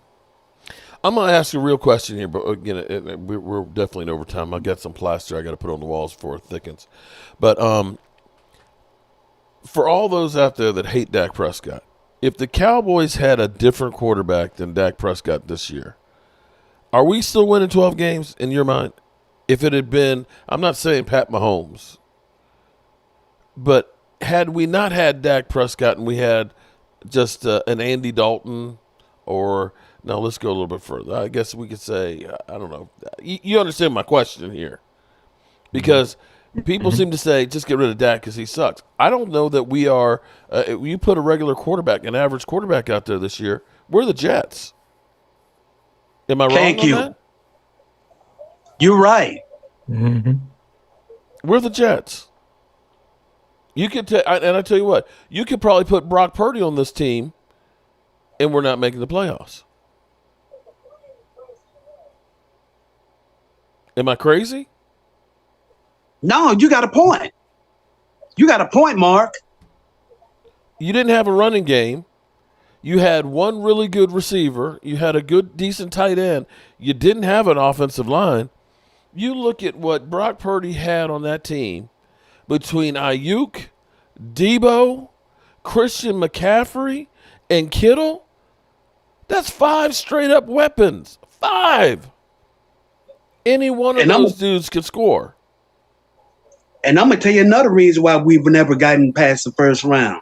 Speaker 1: I'm going to ask you a real question here, but again, we're definitely in overtime. I got some plaster I got to put on the walls before it thickens. But for all those out there that hate Dak Prescott, if the Cowboys had a different quarterback than Dak Prescott this year, are we still winning 12 games in your mind? If it had been, I'm not saying Pat Mahomes, but had we not had Dak Prescott and we had just an Andy Dalton or – now, let's go a little bit further. I guess we could say, I don't know. You understand my question here. Because people seem to say, just get rid of Dak because he sucks. I don't know that we are you put a regular quarterback, an average quarterback out there this year, we're the Jets. Am I wrong on that?
Speaker 3: You're right.
Speaker 8: Mm-hmm.
Speaker 1: We're the Jets. You could and I tell you what, you could probably put Brock Purdy on this team, and we're not making the playoffs. Am I crazy?
Speaker 3: No, you got a point. You got a point, Mark.
Speaker 1: You didn't have a running game. You had one really good receiver. You had a good, decent tight end. You didn't have an offensive line. You look at what Brock Purdy had on that team between Ayuk, Debo, Christian McCaffrey, and Kittle. That's 5 straight-up weapons. 5. Any one of those dudes could score.
Speaker 3: And I'm going to tell you another reason why we've never gotten past the first round.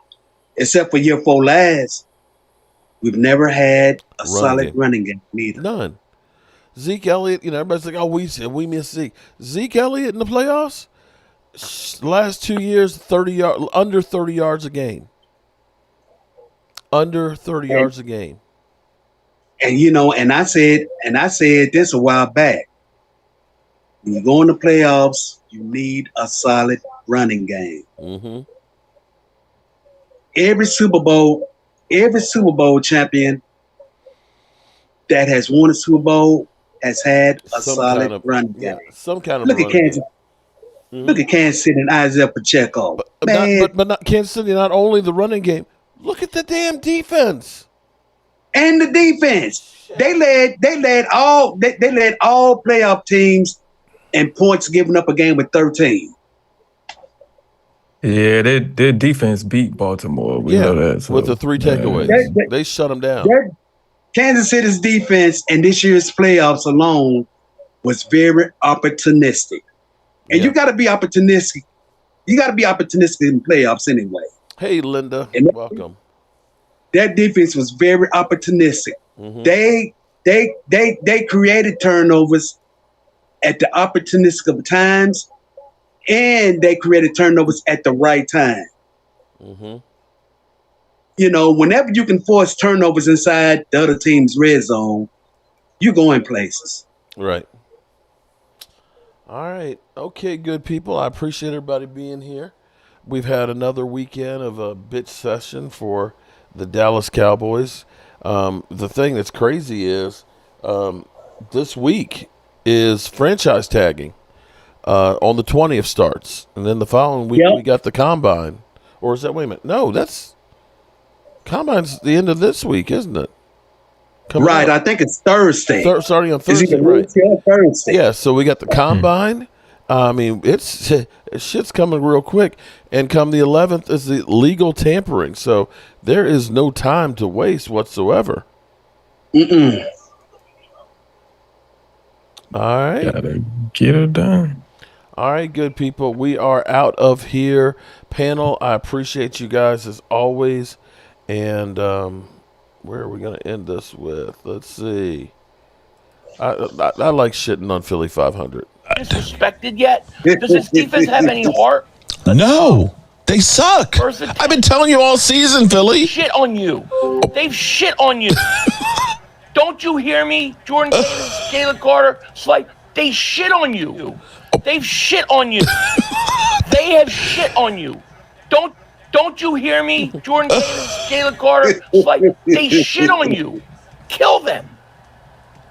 Speaker 3: Except for year 4 last, we've never had a solid running game either.
Speaker 1: None. Zeke Elliott, everybody's like, oh, we miss Zeke. Zeke Elliott in the playoffs, last 2 years, under 30 yards a game. Under 30 yards a game.
Speaker 3: And and I said this a while back. When you go in the playoffs, you need a solid running game.
Speaker 1: Mm-hmm.
Speaker 3: Every Super Bowl champion that has won a Super Bowl has had a solid running game.
Speaker 1: Some kind of
Speaker 3: look at Kansas. Mm-hmm. Look at Kansas City and Isaiah Pacheco.
Speaker 1: But not Kansas City. Not only the running game. Look at the damn defense.
Speaker 3: And the defense. Shit. They led all playoff teams in points given up a game with 13.
Speaker 8: Yeah, their defense beat Baltimore. We know that. So.
Speaker 1: With the 3 takeaways. They shut them down.
Speaker 3: Kansas City's defense in this year's playoffs alone was very opportunistic. And you got to be opportunistic. You got to be opportunistic in playoffs anyway.
Speaker 1: Hey, Linda. Welcome.
Speaker 3: That defense was very opportunistic. Mm-hmm. They created turnovers at the opportunistic of times, and they created turnovers at the right time.
Speaker 1: Mm-hmm.
Speaker 3: Whenever you can force turnovers inside the other team's red zone, you're going places.
Speaker 1: Right. All right. Okay, good people. I appreciate everybody being here. We've had another weekend of a bitch session for the Dallas Cowboys. The thing that's crazy is this week is franchise tagging. On the 20th starts. And then the following week we got the Combine. Or is that, wait a minute. No, Combine's the end of this week, isn't it?
Speaker 3: Right, I think it's Thursday.
Speaker 1: Starting on Thursday, right? Thursday. Yeah, so we got the Combine. I mean, shit's coming real quick. And come the 11th is the legal tampering. So there is no time to waste whatsoever.
Speaker 3: Mm-mm.
Speaker 1: All right.
Speaker 8: Gotta get it done.
Speaker 1: All right, good people. We are out of here. Panel, I appreciate you guys as always. And where are we going to end this with? Let's see. I like shitting on Philly 500.
Speaker 12: Disrespected yet? Does this defense have any heart?
Speaker 13: No, they suck. I've been telling you all season, Philly.
Speaker 12: Shit on you. They've shit on you. Don't you hear me, Jordan Davis, Jalen Carter, Slate? They shit on you. They've shit on you. They have shit on you. Don't you hear me, Jordan Davis, Jalen Carter, Slate? They shit on you. Kill them.